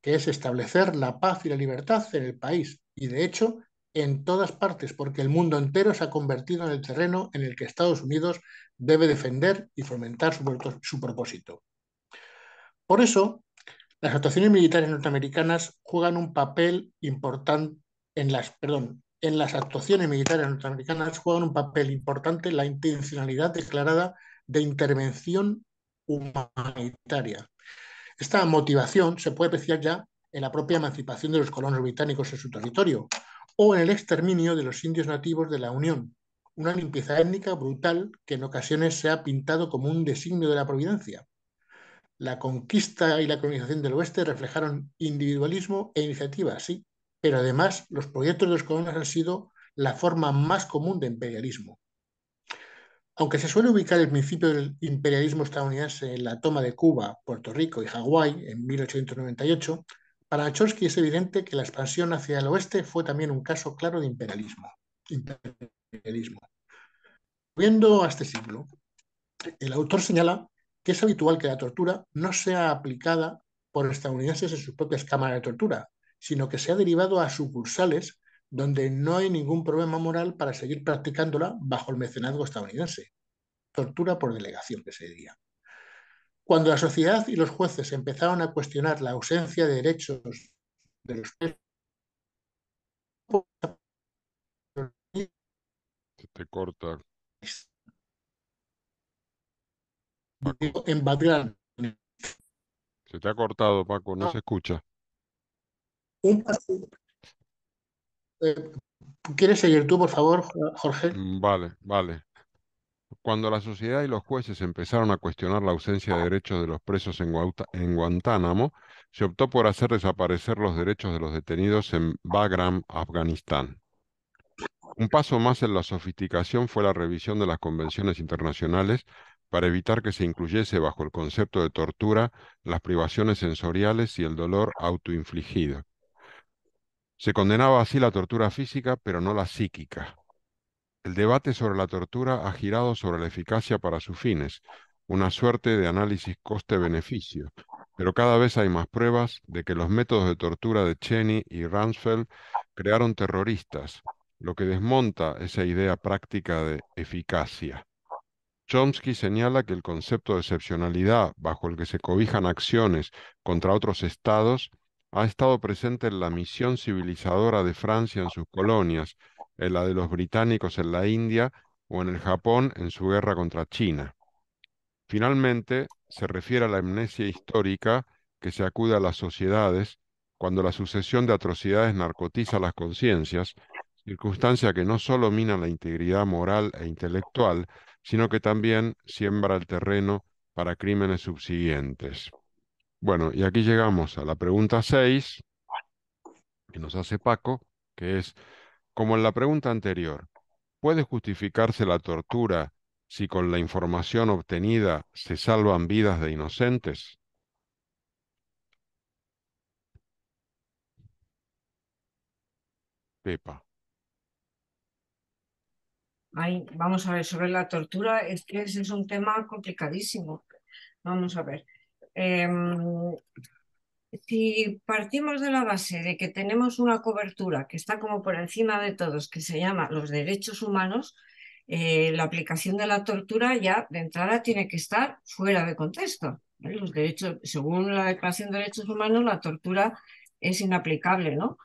que es establecer la paz y la libertad en el país y, de hecho, en todas partes, porque el mundo entero se ha convertido en el terreno en el que Estados Unidos debe defender y fomentar su propósito. Por eso, las actuaciones militares norteamericanas juegan un papel importante en las actuaciones militares norteamericanas juegan un papel importante la intencionalidad declarada de intervención humanitaria. Esta motivación se puede apreciar ya en la propia emancipación de los colonos británicos en su territorio o en el exterminio de los indios nativos de la Unión, una limpieza étnica brutal que en ocasiones se ha pintado como un designio de la providencia. La conquista y la colonización del oeste reflejaron individualismo e iniciativa, sí, pero además los proyectos de los colonos han sido la forma más común de imperialismo. Aunque se suele ubicar el principio del imperialismo estadounidense en la toma de Cuba, Puerto Rico y Hawái en 1898, para Chomsky es evidente que la expansión hacia el oeste fue también un caso claro de imperialismo. Volviendo a este siglo, el autor señala que es habitual que la tortura no sea aplicada por estadounidenses en sus propias cámaras de tortura, sino que se ha derivado a sucursales donde no hay ningún problema moral para seguir practicándola bajo el mecenazgo estadounidense. Tortura por delegación, que se diría. Cuando la sociedad y los jueces empezaron a cuestionar la ausencia de derechos de los Se te corta, Paco. en Bagdad, Se te ha cortado, Paco, no se escucha. un ¿quieres seguir tú, por favor, Jorge? Vale, vale. Cuando la sociedad y los jueces empezaron a cuestionar la ausencia de derechos de los presos en Guantánamo, se optó por hacer desaparecer los derechos de los detenidos en Bagram, Afganistán. Un paso más en la sofisticación fue la revisión de las convenciones internacionales para evitar que se incluyese bajo el concepto de tortura las privaciones sensoriales y el dolor autoinfligido. Se condenaba así la tortura física, pero no la psíquica. El debate sobre la tortura ha girado sobre la eficacia para sus fines, una suerte de análisis coste-beneficio, pero cada vez hay más pruebas de que los métodos de tortura de Cheney y Rumsfeld crearon terroristas, lo que desmonta esa idea práctica de eficacia. Chomsky señala que el concepto de excepcionalidad bajo el que se cobijan acciones contra otros estados ha estado presente en la misión civilizadora de Francia en sus colonias, en la de los británicos en la India o en el Japón en su guerra contra China. Finalmente, se refiere a la amnesia histórica que se acude a las sociedades cuando la sucesión de atrocidades narcotiza las conciencias, circunstancia que no solo mina la integridad moral e intelectual, sino que también siembra el terreno para crímenes subsiguientes. Bueno, y aquí llegamos a la pregunta 6 que nos hace Paco, que es, como en la pregunta anterior, ¿puede justificarse la tortura si con la información obtenida se salvan vidas de inocentes? Pepa. Vamos a ver, sobre la tortura, es que ese es un tema complicadísimo. Vamos a ver. Si partimos de la base de que tenemos una cobertura que está como por encima de todos, que se llama los derechos humanos, la aplicación de la tortura ya de entrada tiene que estar fuera de contexto. Los derechos, según la Declaración de Derechos Humanos, la tortura es inaplicable, ¿no?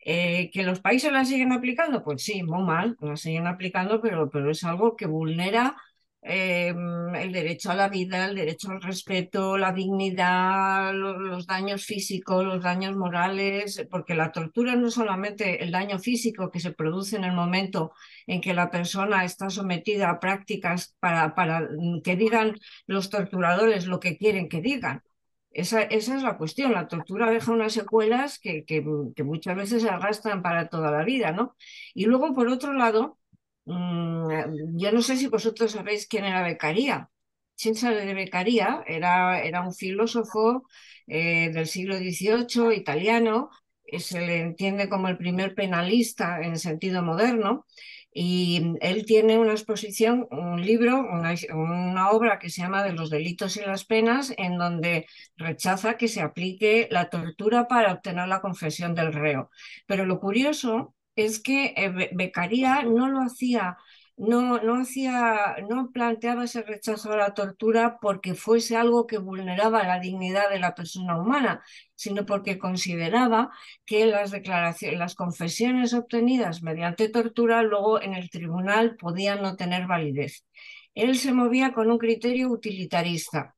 ¿Que los países la siguen aplicando? Pues sí, muy mal, la siguen aplicando, pero es algo que vulnera el derecho a la vida, el derecho al respeto, la dignidad, los daños físicos, los daños morales, porque la tortura no es solamente el daño físico que se produce en el momento en que la persona está sometida a prácticas para que digan los torturadores lo que quieren que digan. Esa es la cuestión. La tortura deja unas secuelas que muchas veces se arrastran para toda la vida, ¿no? Y luego, por otro lado, yo no sé si vosotros sabéis quién era Beccaria. Cesare de Beccaria era un filósofo del siglo XVIII, italiano, se le entiende como el primer penalista en sentido moderno, y él tiene una exposición, un libro, una obra que se llama De los delitos y las penas, en donde rechaza que se aplique la tortura para obtener la confesión del reo. Pero lo curioso es que Beccaria no lo hacía, no planteaba ese rechazo a la tortura porque fuese algo que vulneraba la dignidad de la persona humana, sino porque consideraba que las confesiones obtenidas mediante tortura luego en el tribunal podían no tener validez. él se movía con un criterio utilitarista.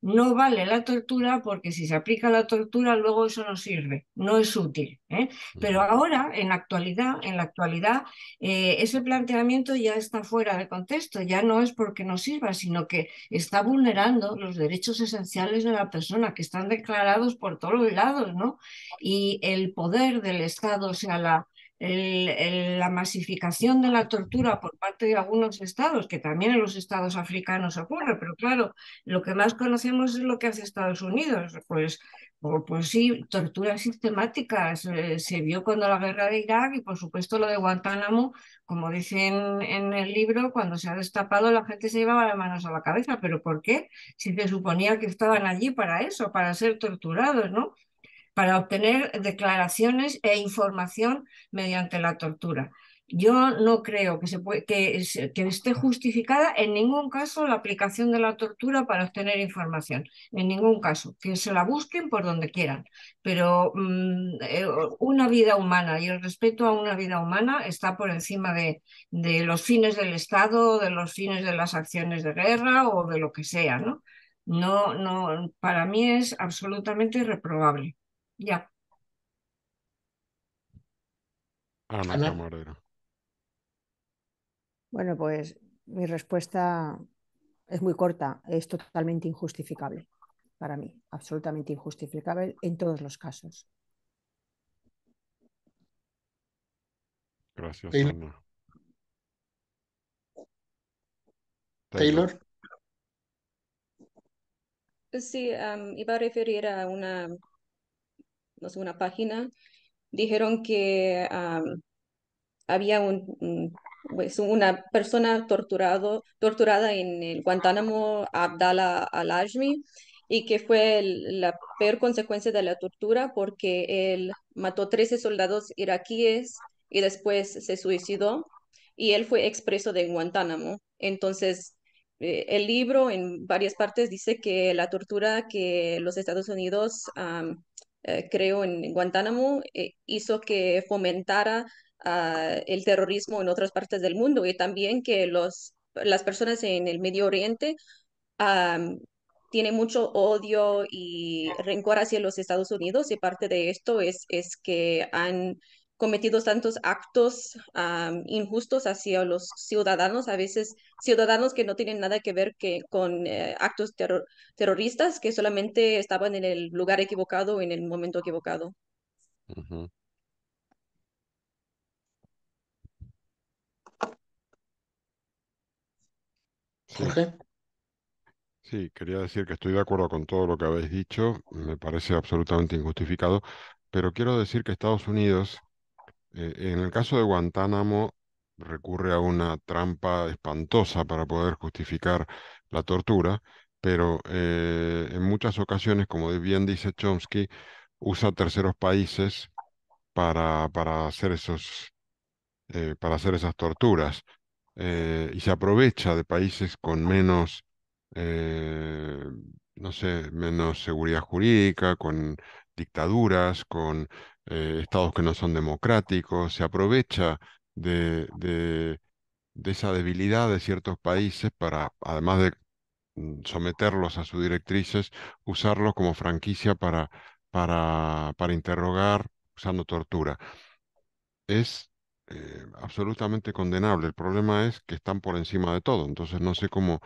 No vale la tortura porque si se aplica la tortura luego eso no sirve, no es útil. Pero ahora, en la actualidad, ese planteamiento ya está fuera de contexto, ya no es porque no sirva, sino que está vulnerando los derechos esenciales de la persona, que están declarados por todos los lados, ¿no? Y el poder del Estado, o sea, la masificación de la tortura por parte de algunos estados, que también en los estados africanos ocurre, pero claro, lo que más conocemos es lo que hace Estados Unidos, pues sí, torturas sistemáticas. Se vio cuando la guerra de Irak y por supuesto lo de Guantánamo, como dicen en el libro, cuando se ha destapado la gente se llevaba las manos a la cabeza, pero ¿por qué? Si se suponía que estaban allí para eso, para ser torturados, ¿no? Para obtener declaraciones e información mediante la tortura. Yo no creo que esté justificada en ningún caso la aplicación de la tortura para obtener información, en ningún caso, que se la busquen por donde quieran, pero una vida humana y el respeto a una vida humana está por encima de los fines del Estado, de los fines de las acciones de guerra o de lo que sea, ¿no? No, no, para mí es absolutamente irreprobable. Ya. Ana Ana, Camarero. Bueno, pues mi respuesta es muy corta, es totalmente injustificable para mí, absolutamente injustificable en todos los casos. Gracias, Taylor, Ana. Taylor. Taylor, Sí, iba a referir a una, no sé, una página. Dijeron que había pues, una persona torturada en el Guantánamo, Abdallah al-Ajmi, y que fue la peor consecuencia de la tortura porque él mató 13 soldados iraquíes y después se suicidó y él fue expreso de Guantánamo. Entonces, el libro en varias partes dice que la tortura que los Estados Unidos creó en Guantánamo hizo que fomentara el terrorismo en otras partes del mundo y también que las personas en el Medio Oriente am, tienen mucho odio y rencor hacia los Estados Unidos y parte de esto es que han cometido tantos actos injustos hacia los ciudadanos, a veces ciudadanos que no tienen nada que ver con actos terroristas, que solamente estaban en el lugar equivocado en el momento equivocado. Ujú. Sí, Jorge. sí, quería decir que estoy de acuerdo con todo lo que habéis dicho, me parece absolutamente injustificado, pero quiero decir que Estados Unidos, en el caso de Guantánamo, recurre a una trampa espantosa para poder justificar la tortura, pero en muchas ocasiones, como bien dice Chomsky, usa terceros países para hacer para hacer esas torturas, y se aprovecha de países con menos, eh, no sé, menos seguridad jurídica, con dictaduras, con estados que no son democráticos, se aprovecha de esa debilidad de ciertos países para, además de someterlos a sus directrices, usarlos como franquicia para interrogar usando tortura. Es absolutamente condenable. El problema es que están por encima de todo. Entonces no sé cómo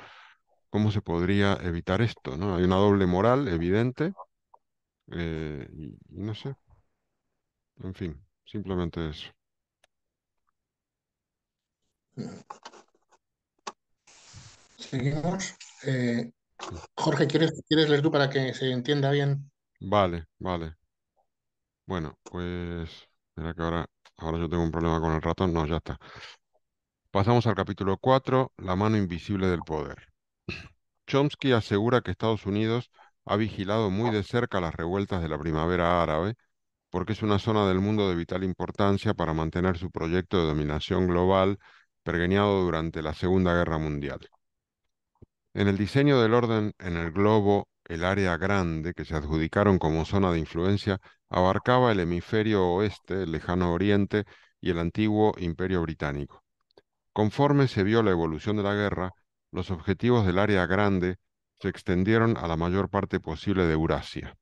se podría evitar esto, ¿no? Hay una doble moral evidente, y no sé, en fin, simplemente eso. Seguimos. Sí. Jorge, ¿quieres leer tú para que se entienda bien? Vale, vale. Bueno, pues mira que ahora yo tengo un problema con el ratón. No, ya está. Pasamos al capítulo 4, la mano invisible del poder. Chomsky asegura que Estados Unidos ha vigilado muy de cerca las revueltas de la primavera árabe porque es una zona del mundo de vital importancia para mantener su proyecto de dominación global pergeñado durante la Segunda Guerra Mundial. En el diseño del orden en el globo, el área grande que se adjudicaron como zona de influencia abarcaba el hemisferio oeste, el lejano oriente y el antiguo Imperio Británico. Conforme se vio la evolución de la guerra, los objetivos del área grande se extendieron a la mayor parte posible de Eurasia.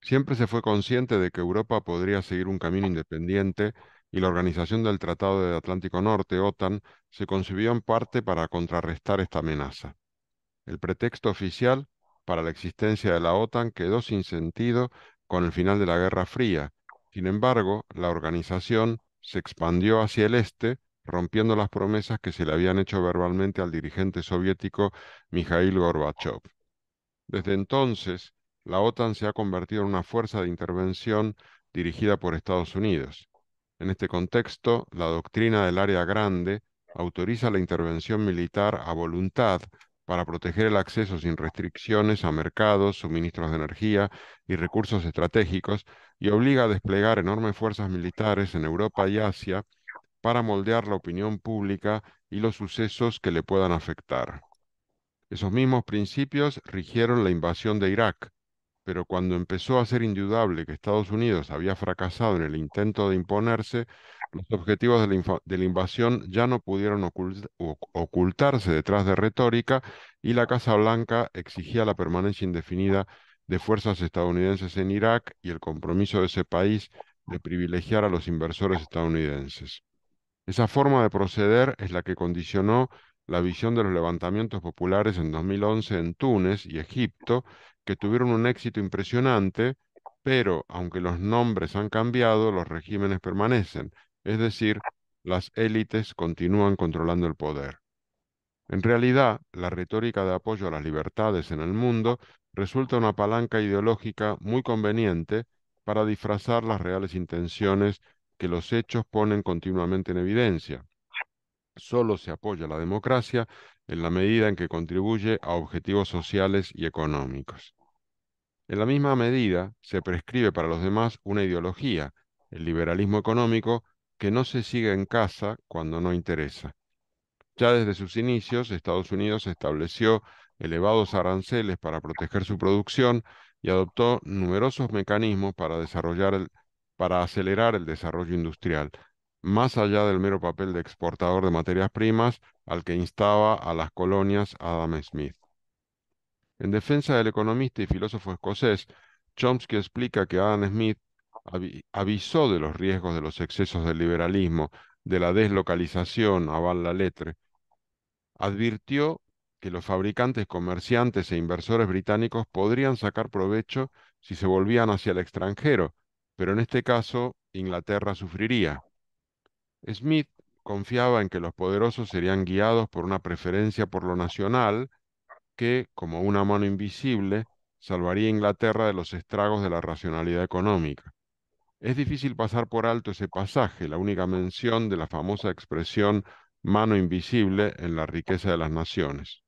Siempre se fue consciente de que Europa podría seguir un camino independiente y la Organización del Tratado del Atlántico Norte, OTAN, se concibió en parte para contrarrestar esta amenaza. El pretexto oficial para la existencia de la OTAN quedó sin sentido con el final de la Guerra Fría. Sin embargo, la organización se expandió hacia el este, rompiendo las promesas que se le habían hecho verbalmente al dirigente soviético Mikhail Gorbachev. Desde entonces, la OTAN se ha convertido en una fuerza de intervención dirigida por Estados Unidos. En este contexto, la doctrina del área grande autoriza la intervención militar a voluntad para proteger el acceso sin restricciones a mercados, suministros de energía y recursos estratégicos, y obliga a desplegar enormes fuerzas militares en Europa y Asia para moldear la opinión pública y los sucesos que le puedan afectar. Esos mismos principios rigieron la invasión de Irak, pero cuando empezó a ser indudable que Estados Unidos había fracasado en el intento de imponerse, los objetivos de la invasión ya no pudieron ocultarse detrás de retórica y la Casa Blanca exigía la permanencia indefinida de fuerzas estadounidenses en Irak y el compromiso de ese país de privilegiar a los inversores estadounidenses. Esa forma de proceder es la que condicionó la visión de los levantamientos populares en 2011 en Túnez y Egipto, que tuvieron un éxito impresionante, pero aunque los nombres han cambiado, los regímenes permanecen, es decir, las élites continúan controlando el poder. En realidad, la retórica de apoyo a las libertades en el mundo resulta una palanca ideológica muy conveniente para disfrazar las reales intenciones que los hechos ponen continuamente en evidencia. Solo se apoya la democracia en la medida en que contribuye a objetivos sociales y económicos. En la misma medida, se prescribe para los demás una ideología, el liberalismo económico, que no se sigue en casa cuando no interesa. Ya desde sus inicios, Estados Unidos estableció elevados aranceles para proteger su producción y adoptó numerosos mecanismos para acelerar el desarrollo industrial, más allá del mero papel de exportador de materias primas al que instaba a las colonias Adam Smith. En defensa del economista y filósofo escocés, Chomsky explica que Adam Smith avisó de los riesgos de los excesos del liberalismo, de la deslocalización a la lettre. Advirtió que los fabricantes, comerciantes e inversores británicos podrían sacar provecho si se volvían hacia el extranjero, pero en este caso Inglaterra sufriría. Smith confiaba en que los poderosos serían guiados por una preferencia por lo nacional que, como una mano invisible, salvaría a Inglaterra de los estragos de la racionalidad económica. Es difícil pasar por alto ese pasaje, la única mención de la famosa expresión mano invisible en la riqueza de las naciones.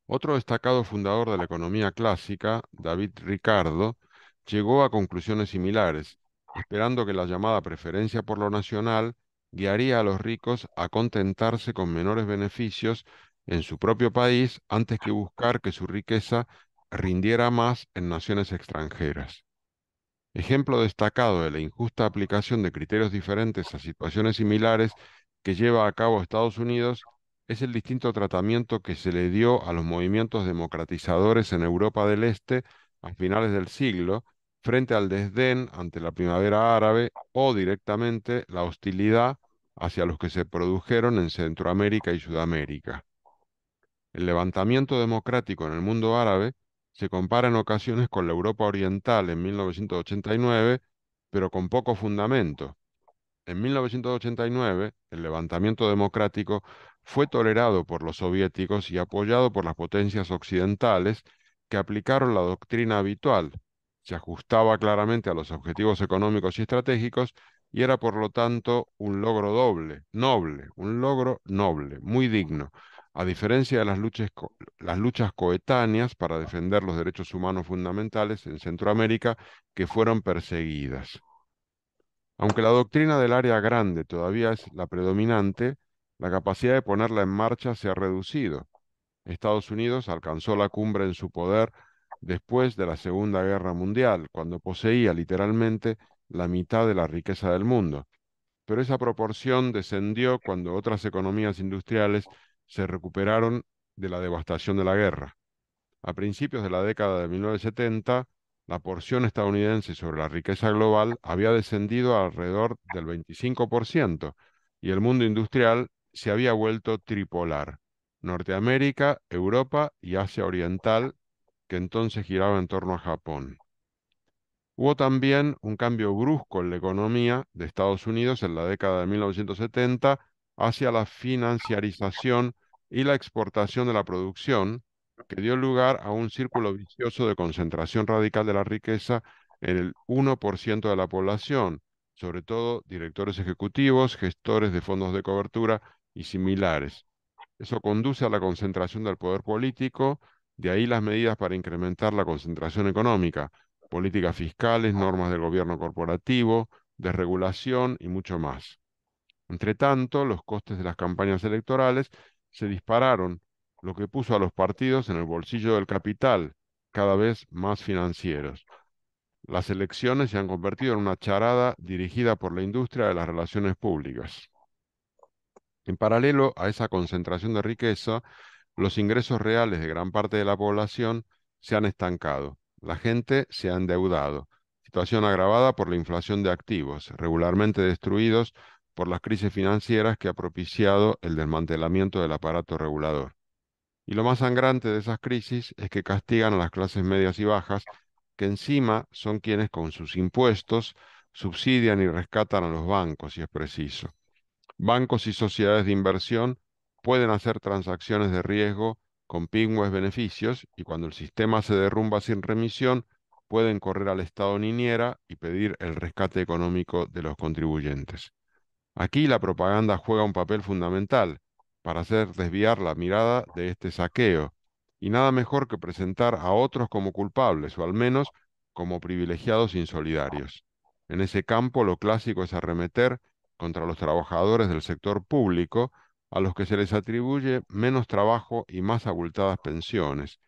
Otro destacado fundador de la economía clásica, David Ricardo, llegó a conclusiones similares, esperando que la llamada preferencia por lo nacional guiaría a los ricos a contentarse con menores beneficios en su propio país antes que buscar que su riqueza rindiera más en naciones extranjeras. Ejemplo destacado de la injusta aplicación de criterios diferentes a situaciones similares que lleva a cabo Estados Unidos es el distinto tratamiento que se le dio a los movimientos democratizadores en Europa del Este a finales del siglo, frente al desdén ante la primavera árabe o directamente la hostilidad hacia los que se produjeron en Centroamérica y Sudamérica. El levantamiento democrático en el mundo árabe se compara en ocasiones con la Europa Oriental en 1989, pero con poco fundamento. En 1989, el levantamiento democrático fue tolerado por los soviéticos y apoyado por las potencias occidentales que aplicaron la doctrina habitual. Se ajustaba claramente a los objetivos económicos y estratégicos y era por lo tanto un logro un logro noble, muy digno, a diferencia de las luchas coetáneas para defender los derechos humanos fundamentales en Centroamérica que fueron perseguidas. Aunque la doctrina del área grande todavía es la predominante, la capacidad de ponerla en marcha se ha reducido. Estados Unidos alcanzó la cumbre en su poder después de la Segunda Guerra Mundial, cuando poseía literalmente la mitad de la riqueza del mundo. Pero esa proporción descendió cuando otras economías industriales se recuperaron de la devastación de la guerra. A principios de la década de 1970, la porción estadounidense sobre la riqueza global había descendido a alrededor del 25% y el mundo industrial se había vuelto tripolar: Norteamérica, Europa y Asia Oriental, que entonces giraba en torno a Japón. Hubo también un cambio brusco en la economía de Estados Unidos en la década de 1970 hacia la financiarización y la exportación de la producción, que dio lugar a un círculo vicioso de concentración radical de la riqueza en el 1% de la población, sobre todo directores ejecutivos, gestores de fondos de cobertura y similares. Eso conduce a la concentración del poder político, de ahí las medidas para incrementar la concentración económica: políticas fiscales, normas del gobierno corporativo, desregulación y mucho más. Entre tanto, los costes de las campañas electorales se dispararon, lo que puso a los partidos en el bolsillo del capital, cada vez más financieros. Las elecciones se han convertido en una charada dirigida por la industria de las relaciones públicas. En paralelo a esa concentración de riqueza, los ingresos reales de gran parte de la población se han estancado. La gente se ha endeudado, situación agravada por la inflación de activos, regularmente destruidos por las crisis financieras que ha propiciado el desmantelamiento del aparato regulador. Y lo más sangrante de esas crisis es que castigan a las clases medias y bajas, que encima son quienes con sus impuestos subsidian y rescatan a los bancos, si es preciso. Bancos y sociedades de inversión pueden hacer transacciones de riesgo con pingües beneficios, y cuando el sistema se derrumba sin remisión, pueden correr al estado niñera y pedir el rescate económico de los contribuyentes. Aquí la propaganda juega un papel fundamental para hacer desviar la mirada de este saqueo, y nada mejor que presentar a otros como culpables, o al menos como privilegiados insolidarios. En ese campo, lo clásico es arremeter contra los trabajadores del sector público, a los que se les atribuye menos trabajo y más abultadas pensiones,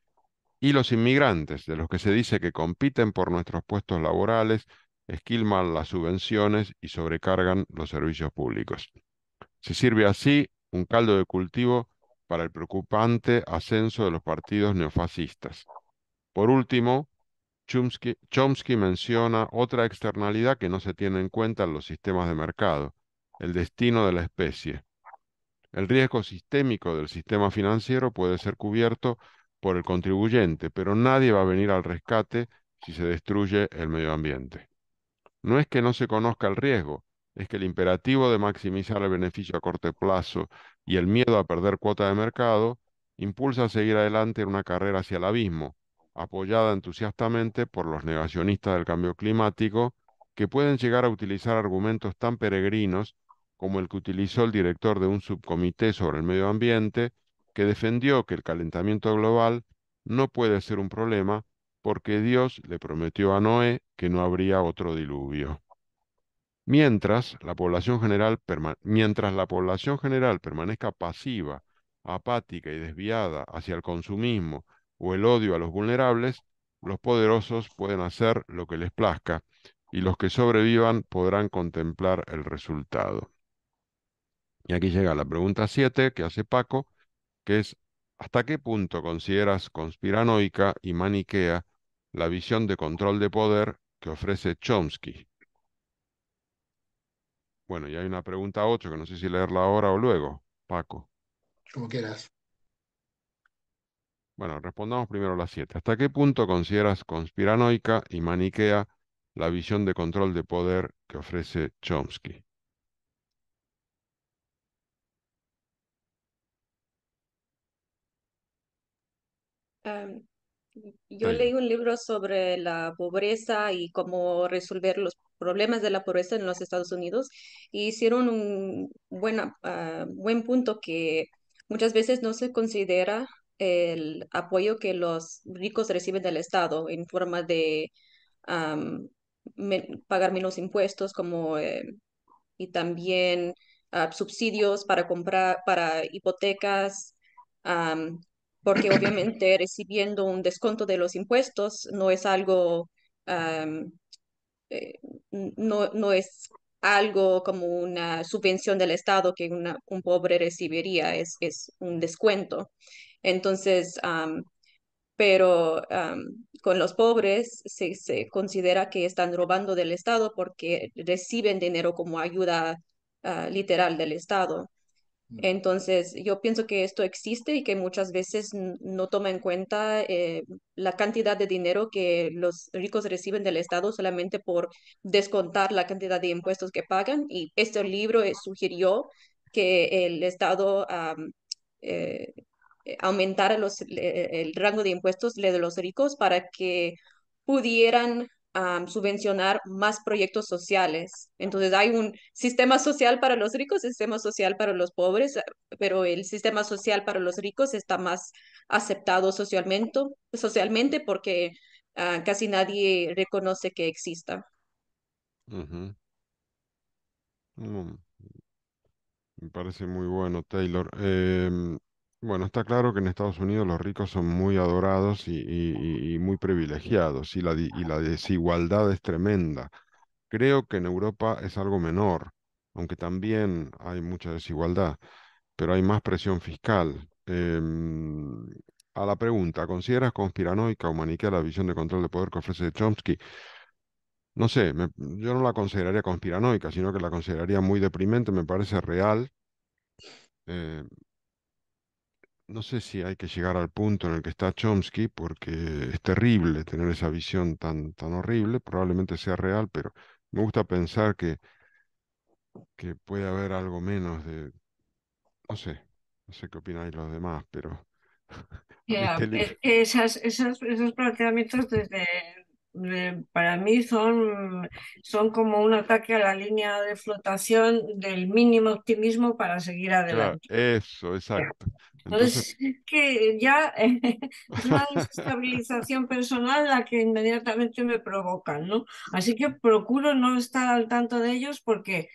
y los inmigrantes, de los que se dice que compiten por nuestros puestos laborales, esquilman las subvenciones y sobrecargan los servicios públicos. Se sirve así un caldo de cultivo para el preocupante ascenso de los partidos neofascistas. Por último, Chomsky menciona otra externalidad que no se tiene en cuenta en los sistemas de mercado: el destino de la especie. El riesgo sistémico del sistema financiero puede ser cubierto por el contribuyente, pero nadie va a venir al rescate si se destruye el medio ambiente. No es que no se conozca el riesgo, es que el imperativo de maximizar el beneficio a corto plazo y el miedo a perder cuota de mercado impulsa a seguir adelante en una carrera hacia el abismo, apoyada entusiastamente por los negacionistas del cambio climático, que pueden llegar a utilizar argumentos tan peregrinos como el que utilizó el director de un subcomité sobre el medio ambiente, que defendió que el calentamiento global no puede ser un problema porque Dios le prometió a Noé que no habría otro diluvio. Mientras la población general permanezca pasiva, apática y desviada hacia el consumismo o el odio a los vulnerables, los poderosos pueden hacer lo que les plazca, y los que sobrevivan podrán contemplar el resultado. Y aquí llega la pregunta 7 que hace Paco, que es: ¿hasta qué punto consideras conspiranoica y maniquea la visión de control de poder que ofrece Chomsky? Bueno, y hay una pregunta 8 que no sé si leerla ahora o luego, Paco. Como quieras. Bueno, respondamos primero la 7. ¿Hasta qué punto consideras conspiranoica y maniquea la visión de control de poder que ofrece Chomsky? Am, yo Taylor. leí un libro sobre la pobreza y cómo resolver los problemas de la pobreza en los Estados Unidos, y hicieron un buen punto que muchas veces no se considera el apoyo que los ricos reciben del Estado en forma de pagar menos impuestos, y también subsidios para comprar, para hipotecas, am, porque obviamente recibiendo un descuento de los impuestos no es algo, am, eh, no es algo como una subvención del Estado que un pobre recibiría, es un descuento. Entonces, pero con los pobres se considera que están robando del Estado porque reciben dinero como ayuda literal del Estado. Entonces, yo pienso que esto existe y que muchas veces no toma en cuenta la cantidad de dinero que los ricos reciben del Estado solamente por descontar la cantidad de impuestos que pagan. Y este libro sugirió que el Estado eh, aumentara el rango de impuestos de los ricos para que pudieran subvencionar más proyectos sociales. Entonces hay un sistema social para los ricos, sistema social para los pobres, pero el sistema social para los ricos está más aceptado socialmente porque casi nadie reconoce que exista. Ujú. Mm, Me parece muy bueno, Taylor. Bueno, está claro que en Estados Unidos los ricos son muy adorados y muy privilegiados, y la desigualdad es tremenda. Creo que en Europa es algo menor, aunque también hay mucha desigualdad, pero hay más presión fiscal. A la pregunta, ¿consideras conspiranoica o maniquea la visión de control de poder que ofrece Chomsky? No sé, yo no la consideraría conspiranoica, sino que la consideraría muy deprimente, me parece real. Eh, no sé si hay que llegar al punto en el que está Chomsky, porque es terrible tener esa visión tan horrible, probablemente sea real, pero me gusta pensar que puede haber algo menos de, no sé, no sé qué opináis los demás, pero a mí este libro, Es que esos planteamientos para mí son como un ataque a la línea de flotación del mínimo optimismo para seguir claro, adelante. eso, exacto. Entonces, Entonces, es que ya es una desestabilización personal la que inmediatamente me provocan, ¿no? Así que procuro no estar al tanto de ellos porque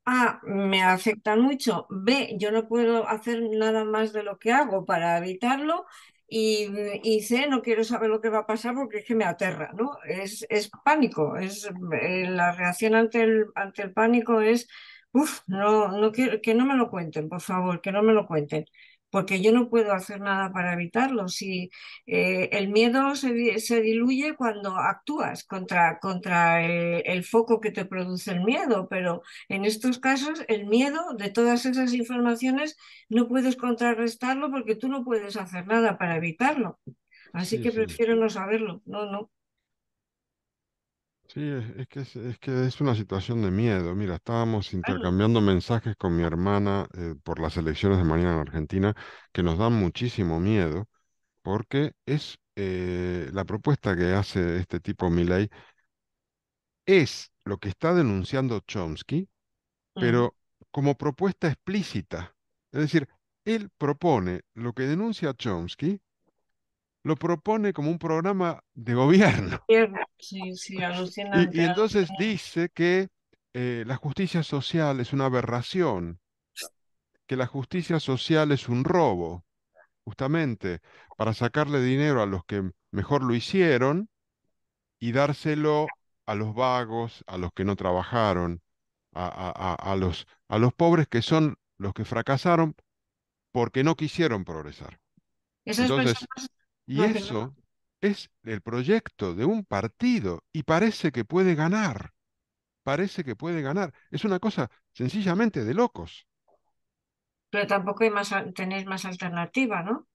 A, me afectan mucho. B, yo no puedo hacer nada más de lo que hago para evitarlo. Y, y C, no quiero saber lo que va a pasar porque es que me aterra, ¿no? Es pánico. La reacción ante el pánico es, uff, no quiero, que no me lo cuenten, por favor, que no me lo cuenten. Porque yo no puedo hacer nada para evitarlo. Si el miedo se diluye cuando actúas contra el foco que te produce el miedo, pero en estos casos, el miedo de todas esas informaciones no puedes contrarrestarlo porque tú no puedes hacer nada para evitarlo. Así sí, que sí. prefiero no saberlo. No, no. Sí, es que es una situación de miedo. Mira, estábamos Claro. intercambiando mensajes con mi hermana por las elecciones de mañana en Argentina que nos dan muchísimo miedo porque es la propuesta que hace este tipo Milei es lo que está denunciando Chomsky, Mm. pero como propuesta explícita. Es decir, él propone lo que denuncia Chomsky, lo propone como un programa de gobierno. Sí, sí, alucinante. Y entonces dice que la justicia social es una aberración, que la justicia social es un robo, justamente para sacarle dinero a los que mejor lo hicieron y dárselo a los vagos, a los que no trabajaron, a los pobres que son los que fracasaron porque no quisieron progresar. Esas Entonces, personas, y no, perdona. eso es el proyecto de un partido y parece que puede ganar. Parece que puede ganar. Es una cosa sencillamente de locos. Pero tampoco hay tenéis más alternativa, ¿no?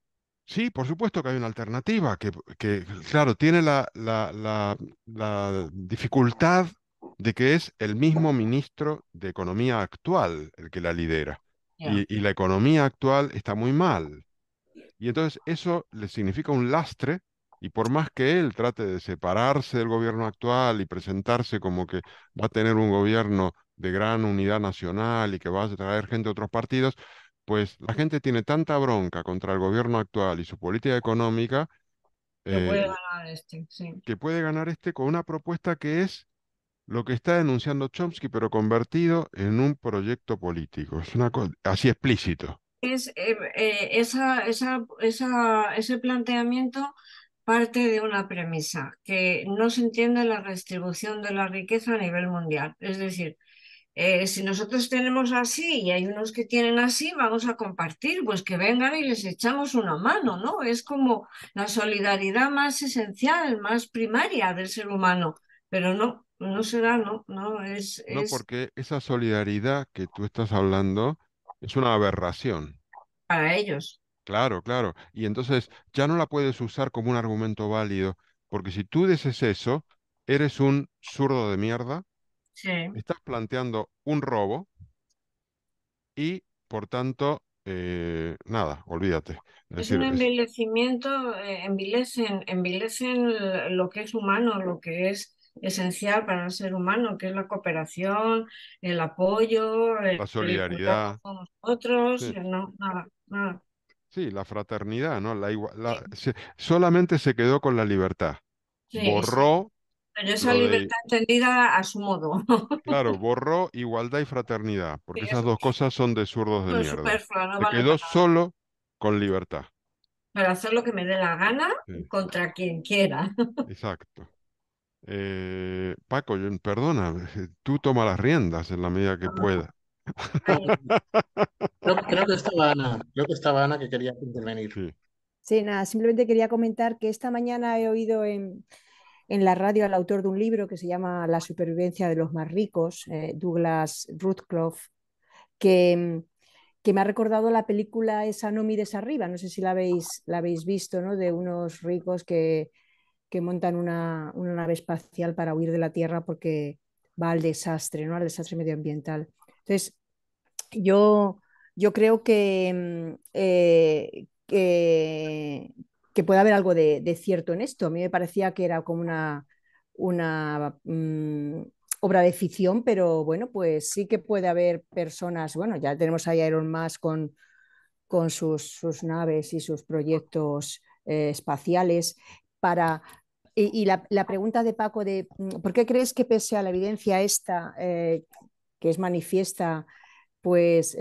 Sí, por supuesto que hay una alternativa que, claro, tiene la dificultad de que es el mismo ministro de Economía actual el que la lidera. Ya. Y la economía actual está muy mal. Y entonces eso le significa un lastre, y por más que él trate de separarse del gobierno actual y presentarse como que va a tener un gobierno de gran unidad nacional y que va a traer gente de otros partidos, pues la gente tiene tanta bronca contra el gobierno actual y su política económica Que puede eh, ganar este, sí. que puede ganar este con una propuesta que es lo que está denunciando Chomsky, pero convertido en un proyecto político. Es una cosa así explícito. Ese planteamiento parte de una premisa, que no se entiende la redistribución de la riqueza a nivel mundial. Es decir, Si nosotros tenemos así y hay unos que tienen así, vamos a compartir, pues que vengan y les echamos una mano, ¿no? Es como la solidaridad más esencial, más primaria del ser humano, pero no, no se da, no, no, No, porque esa solidaridad que tú estás hablando es una aberración. para ellos. Claro, claro. Y entonces ya no la puedes usar como un argumento válido, porque si tú dices eso, eres un zurdo de mierda, Sí. estás planteando un robo y, por tanto, nada, olvídate. Es Es decir, un es envilecimiento, envilecen lo que es humano, lo que es esencial para el ser humano, que es la cooperación, el apoyo, la el cuidarnos solidaridad. unos a otros, Sí, no, nada, nada. sí, la fraternidad, ¿no? Solamente se quedó con la libertad. Sí, sí, Borró pero esa lo de, libertad entendida a su modo. claro, borró igualdad y fraternidad, Sí, porque esas eso dos cosas son de zurdos de es mierda. superfluo, no Se vale quedó para nada. solo con libertad. Para hacer lo que me dé la gana Sí, contra quien quiera. exacto. Paco, perdona, tú toma las riendas en la medida que pueda. No, Ahí. creo que estaba Ana que quería intervenir. Sí. Sí, nada, simplemente quería comentar que esta mañana he oído en la radio al autor de un libro que se llama La supervivencia de los más ricos, Douglas Ruthcliffe, que, que me ha recordado la película esa No mires arriba, no sé si la habéis visto, ¿no? De unos ricos que montan una nave espacial para huir de la Tierra porque va al desastre, ¿no? Al desastre medioambiental. Entonces, yo, yo creo que puede haber algo de cierto en esto. A mí me parecía que era como una obra de ficción, pero bueno, pues sí que puede haber personas, bueno, ya tenemos ahí a Elon Musk con sus naves y sus proyectos espaciales para... Y la pregunta de Paco de ¿por qué crees que pese a la evidencia esta que es manifiesta pues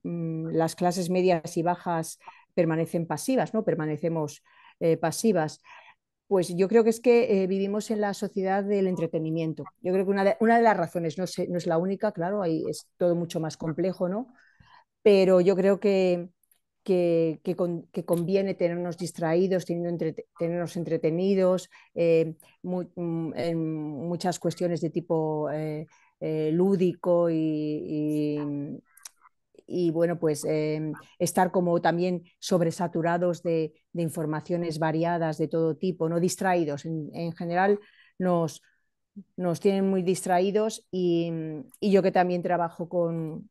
las clases medias y bajas permanecen pasivas, ¿no? Permanecemos pasivas. Pues yo creo que es que vivimos en la sociedad del entretenimiento. Yo creo que una de las razones, no es la única, claro, ahí es todo mucho más complejo, ¿no? Pero yo creo que conviene tenernos distraídos, tenernos entretenidos en muchas cuestiones de tipo lúdico y bueno, pues estar como también sobresaturados de informaciones variadas de todo tipo, no distraídos. En general nos, nos tienen muy distraídos y yo que también trabajo con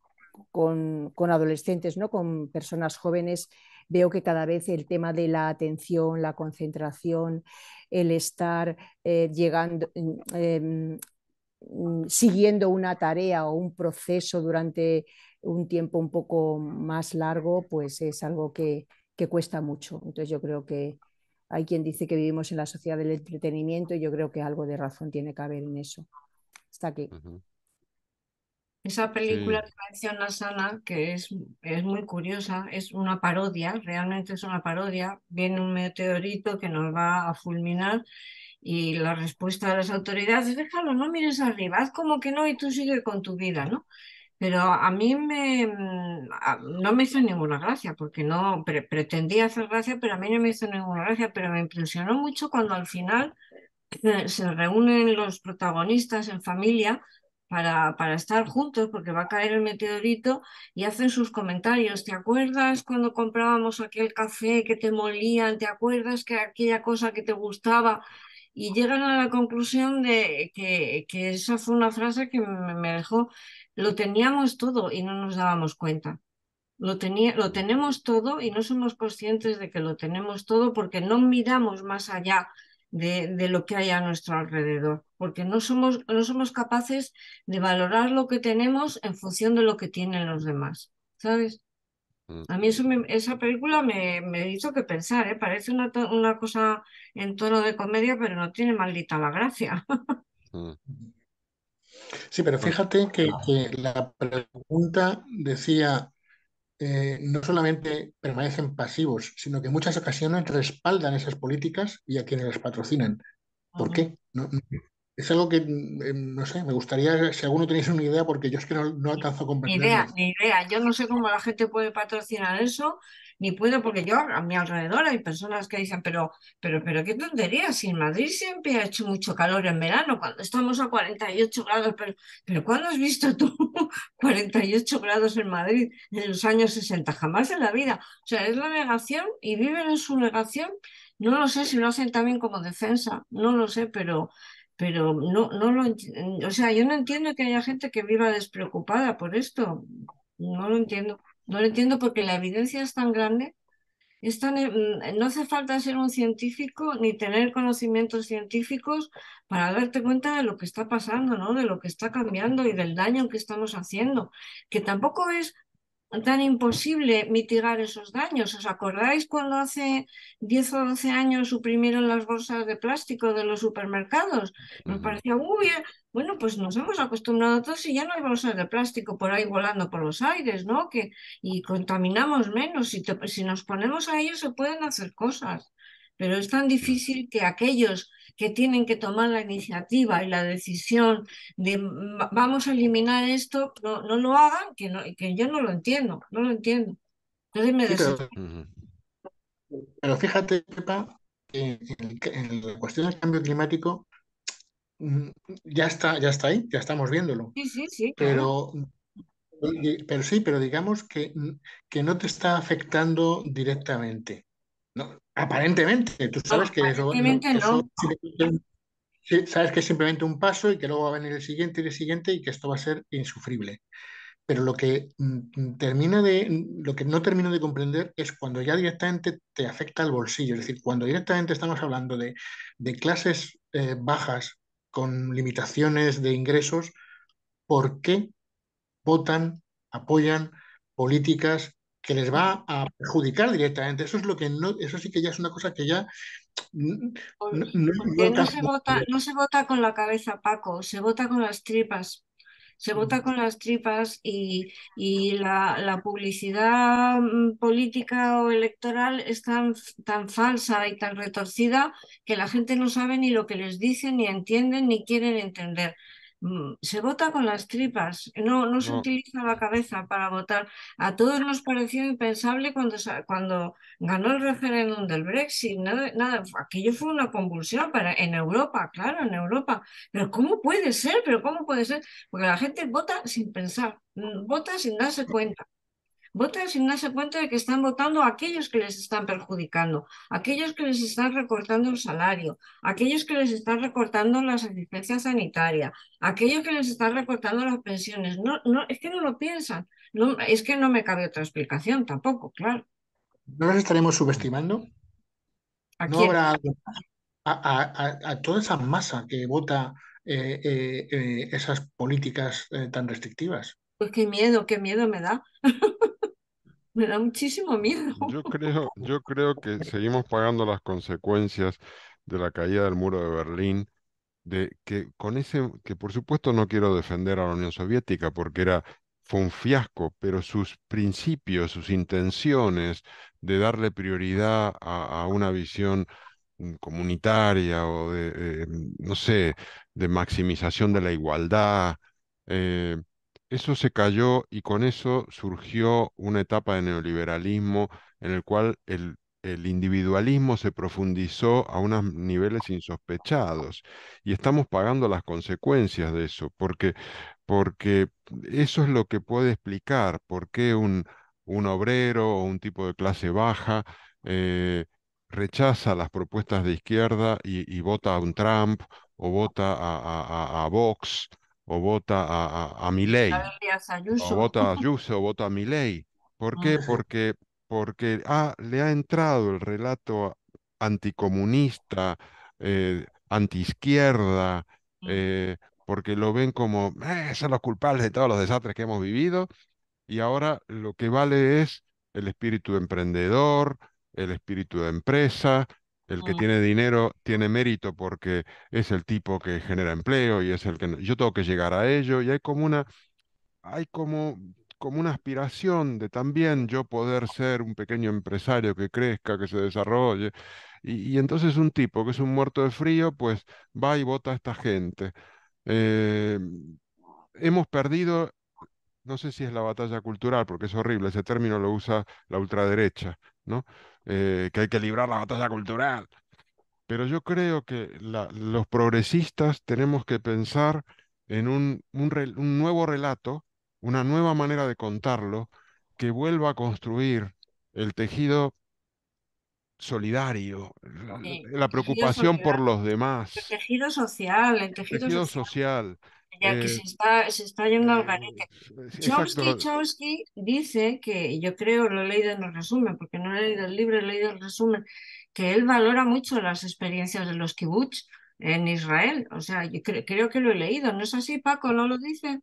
adolescentes, ¿no? Con personas jóvenes, veo que cada vez el tema de la atención, la concentración, el estar llegando, siguiendo una tarea o un proceso durante un tiempo un poco más largo, pues es algo que cuesta mucho. Entonces yo creo que hay quien dice que vivimos en la sociedad del entretenimiento y yo creo que algo de razón tiene que haber en eso. Hasta aquí. Ujú. Esa Sí. película que menciona Sana, que es muy curiosa, es una parodia, realmente es una parodia. Viene un meteorito que nos va a fulminar y la respuesta de las autoridades, déjalo, no mires arriba, haz como que no y tú sigue con tu vida, ¿no? Pero a mí no me hizo ninguna gracia, porque no pretendía hacer gracia, pero a mí no me hizo ninguna gracia, pero me impresionó mucho cuando al final se reúnen los protagonistas en familia para estar juntos porque va a caer el meteorito y hacen sus comentarios. ¿Te acuerdas cuando comprábamos aquel café que te molían? ¿Te acuerdas que aquella cosa que te gustaba? Y llegan a la conclusión de que esa fue una frase que me dejó, lo teníamos todo y no nos dábamos cuenta. Lo tenemos todo y no somos conscientes de que lo tenemos todo porque no miramos más allá de lo que hay a nuestro alrededor, porque no somos capaces de valorar lo que tenemos en función de lo que tienen los demás, ¿sabes? Mm, A mí esa película me hizo que pensar, ¿eh? Parece una cosa en tono de comedia, pero no tiene maldita la gracia. mm. Sí, pero Bueno, fíjate que la pregunta decía, no solamente permanecen pasivos, sino que en muchas ocasiones respaldan esas políticas y a quienes las patrocinan. ¿Por Ujú. qué? No, no. es algo que, no sé, me gustaría, si alguno tenéis una idea, porque yo es que no alcanzo a Ni idea, comprenderlo. ni idea. Yo no sé cómo la gente puede patrocinar eso, ni puede, porque yo a mi alrededor hay personas que dicen, pero qué tontería, si en Madrid siempre ha hecho mucho calor en verano, cuando estamos a 48 grados, pero ¿cuándo has visto tú 48 grados en Madrid en los años 60? Jamás en la vida. O sea, es la negación y viven en su negación. No lo sé si lo hacen también como defensa, no lo sé, pero no o sea, yo no entiendo que haya gente que viva despreocupada por esto. No lo entiendo. No lo entiendo porque la evidencia es tan grande. No hace falta ser un científico ni tener conocimientos científicos para darte cuenta de lo que está pasando, ¿no? De lo que está cambiando y del daño que estamos haciendo. Que tampoco es tan imposible mitigar esos daños. ¿Os acordáis cuando hace 10 o 12 años suprimieron las bolsas de plástico de los supermercados? Nos Ujú. parecía, uy, bueno, pues nos hemos acostumbrado a todos y ya no hay bolsas de plástico por ahí volando por los aires, ¿no? Y contaminamos menos. Si nos ponemos a ello se pueden hacer cosas, pero es tan Sí. difícil que aquellos que tienen que tomar la iniciativa y la decisión de vamos a eliminar esto, no lo hagan, que yo no lo entiendo, no lo entiendo. Entonces me Sí, desespero. Ujú. pero fíjate, Pepa, que en la cuestión del cambio climático mm, ya está ahí, ya estamos viéndolo. Sí, sí, sí, claro. Pero, pero sí, pero digamos que no te está afectando directamente. ¿No? Aparentemente, tú No, sabes que aparentemente eso no. sí, sabes que es simplemente un paso y que luego va a venir el siguiente y el siguiente y que esto va a ser insufrible. Pero lo que no termino de comprender es cuando ya directamente te afecta al bolsillo. Es decir, cuando directamente estamos hablando de clases bajas con limitaciones de ingresos, ¿por qué votan, apoyan políticas que les va a perjudicar directamente? Eso es lo que no, eso sí que ya es una cosa que ya mm, no Porque alcanzo a comprender. no se vota con la cabeza, Paco, se vota con las tripas. Se vota con las tripas y la publicidad política o electoral es tan falsa y tan retorcida que la gente no sabe ni lo que les dicen, ni entienden, ni quieren entender. Se vota con las tripas, no se No, utiliza la cabeza para votar. A todos nos pareció impensable cuando ganó el referéndum del Brexit. Nada, aquello fue una convulsión en Europa, claro, en Europa. Pero ¿cómo puede ser? ¿Pero cómo puede ser? Porque la gente vota sin pensar, vota sin darse cuenta. Vota sin darse cuenta de que están votando a aquellos que les están perjudicando, aquellos que les están recortando el salario, aquellos que les están recortando la asistencia sanitaria, aquellos que les están recortando las pensiones. Es que no lo piensan. No, es que no me cabe otra explicación tampoco, claro. ¿No nos estaremos subestimando? ¿A ¿No quién? habrá a toda esa masa que vota esas políticas tan restrictivas? Pues qué miedo me da. Me da muchísimo miedo. yo creo que seguimos pagando las consecuencias de la caída del muro de Berlín, de que con ese, que por supuesto no quiero defender a la Unión Soviética porque fue un fiasco, pero sus principios, sus intenciones de darle prioridad a una visión comunitaria o no sé, de maximización de la igualdad. eh, Eso se cayó y con eso surgió una etapa de neoliberalismo en el cual el individualismo se profundizó a unos niveles insospechados y estamos pagando las consecuencias de eso, porque eso es lo que puede explicar por qué un obrero o un tipo de clase baja eh, rechaza las propuestas de izquierda y vota a un Trump o vota a Vox o vota a Milei Díaz o Ayuso. vota a Ayuso o vota a Milei. ¿Por qué? Mm, Porque le ha entrado el relato anticomunista, antiizquierda, mm, eh, porque lo ven como, son los culpables de todos los desastres que hemos vivido y ahora lo que vale es el espíritu emprendedor, el espíritu de empresa, el que mm. tiene dinero tiene mérito porque es el tipo que genera empleo y es el que yo tengo que llegar a ello y hay como como una aspiración de también yo poder ser un pequeño empresario que crezca, que se desarrolle. Y entonces un tipo que es un muerto de frío, pues va y vota a esta gente. Eh, hemos perdido, no sé si es la batalla cultural, porque es horrible, ese término lo usa la ultraderecha, ¿no? Que hay que librar la batalla cultural. Pero yo creo que los progresistas tenemos que pensar en un nuevo relato, una nueva manera de contarlo, que vuelva a construir el tejido solidario, Sí, la tejido preocupación por solidario, los demás, el tejido tejido social, social. ya que eh, se está yendo al eh, garete. exacto, Chomsky dice que, yo creo, lo he leído en el resumen, porque no he leído el libro, he leído el resumen, que él valora mucho las experiencias de los kibbutz en Israel. O sea, yo creo que lo he leído. ¿No es así, Paco? ¿No lo dice?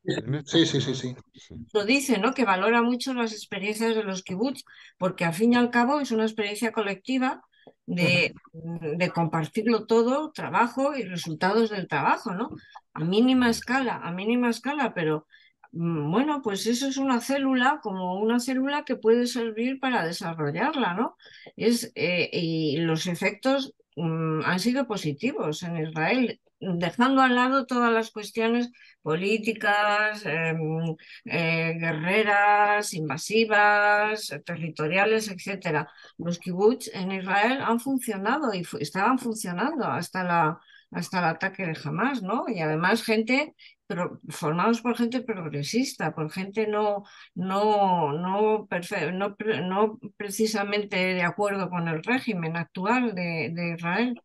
en esto, Sí, sí, sí, sí. sí. Lo dice, ¿no? Que valora mucho las experiencias de los kibbutz, porque al fin y al cabo es una experiencia colectiva Ujú. de compartirlo todo, trabajo y resultados del trabajo, ¿no? A mínima escala, pero bueno, pues eso es una célula, como una célula que puede servir para desarrollarla, ¿no? Y los efectos han sido positivos en Israel, dejando al lado todas las cuestiones políticas, guerreras, invasivas, territoriales, etcétera. Los kibbutz en Israel han funcionado y estaban funcionando hasta el ataque de Hamas, ¿no? Y además formados por gente progresista, por gente no precisamente de acuerdo con el régimen actual de Israel.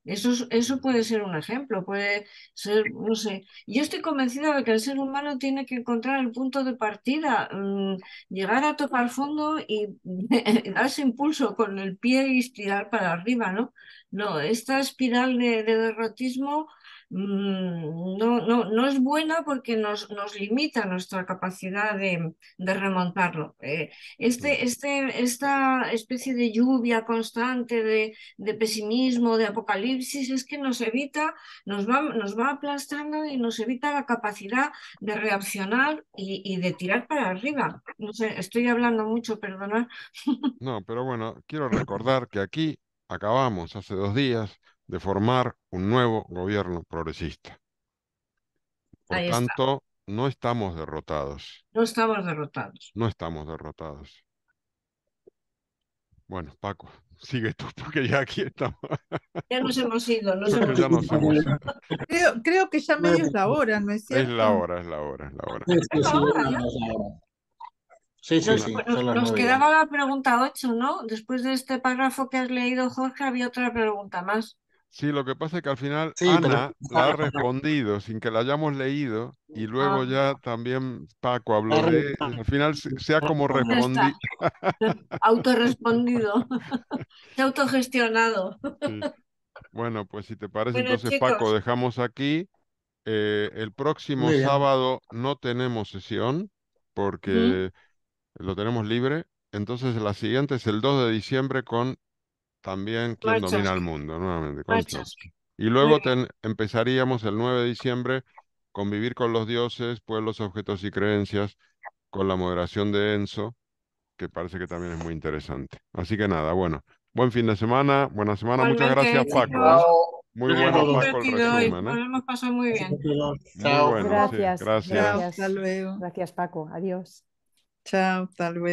Eso puede ser un ejemplo, puede ser, no sé. Yo estoy convencida de que el ser humano tiene que encontrar el punto de partida, llegar a tocar fondo y darse impulso con el pie y estirar para arriba, ¿no? No, esta espiral de derrotismo no es buena porque nos limita nuestra capacidad de remontarlo. Esta especie de lluvia constante de pesimismo, de apocalipsis, es que nos va aplastando y nos evita la capacidad de reaccionar y de tirar para arriba. No sé, estoy hablando mucho, perdonad. No, pero bueno, quiero recordar que aquí acabamos hace 2 días de formar un nuevo gobierno progresista. Por Ahí está, tanto, no estamos derrotados, no estamos derrotados. no estamos derrotados. Bueno, Paco, sigue tú porque ya aquí estamos. Ya nos hemos ido, nos Creo que hemos ya ido. nos hemos ido. Creo que ya medio es la hora, ¿no es Es la cierto? hora, es la hora, es la hora. Sí, sí, sí, Ahora, ya. sí, sí, Nos, sí, La- nos- son las nos 9 ya. quedaba la pregunta 8, ¿no? Después de este párrafo que has leído, Jorge, había otra pregunta más. Sí, lo que pasa es que al final Sí, pero Ana la ha respondido sin que la hayamos leído y luego Ah, ya también Paco habló está de... Al final se ha como ya está, respondido. autorrespondido, se ha autogestionado. Sí. Bueno, pues si te parece, Bueno, entonces Paco, chicos, dejamos aquí. El próximo muy bien. sábado no tenemos sesión ¿Mm? porque lo tenemos libre. Entonces la siguiente es el 2 de diciembre con también Quién domina Marchas, el mundo, nuevamente, con marchas. Chomsky. Y Muy luego bien. empezaríamos el 9 de diciembre con Vivir con los dioses, pueblos, objetos y creencias, con la moderación de Enzo, que parece que también es muy interesante. Así que nada, bueno, buen fin de semana, buena semana. Muchas Igualmente, gracias, Paco, ¿eh? chicos, Chao. Muy Gracias a muy bueno, todos. Paco, el divertido hoy. resumen, Nos ¿eh? hemos pasado muy bien. Muy Chao. bueno, sí, Gracias, gracias. Chao, gracias. hasta luego. Gracias, Paco. Adiós. Chao, hasta luego.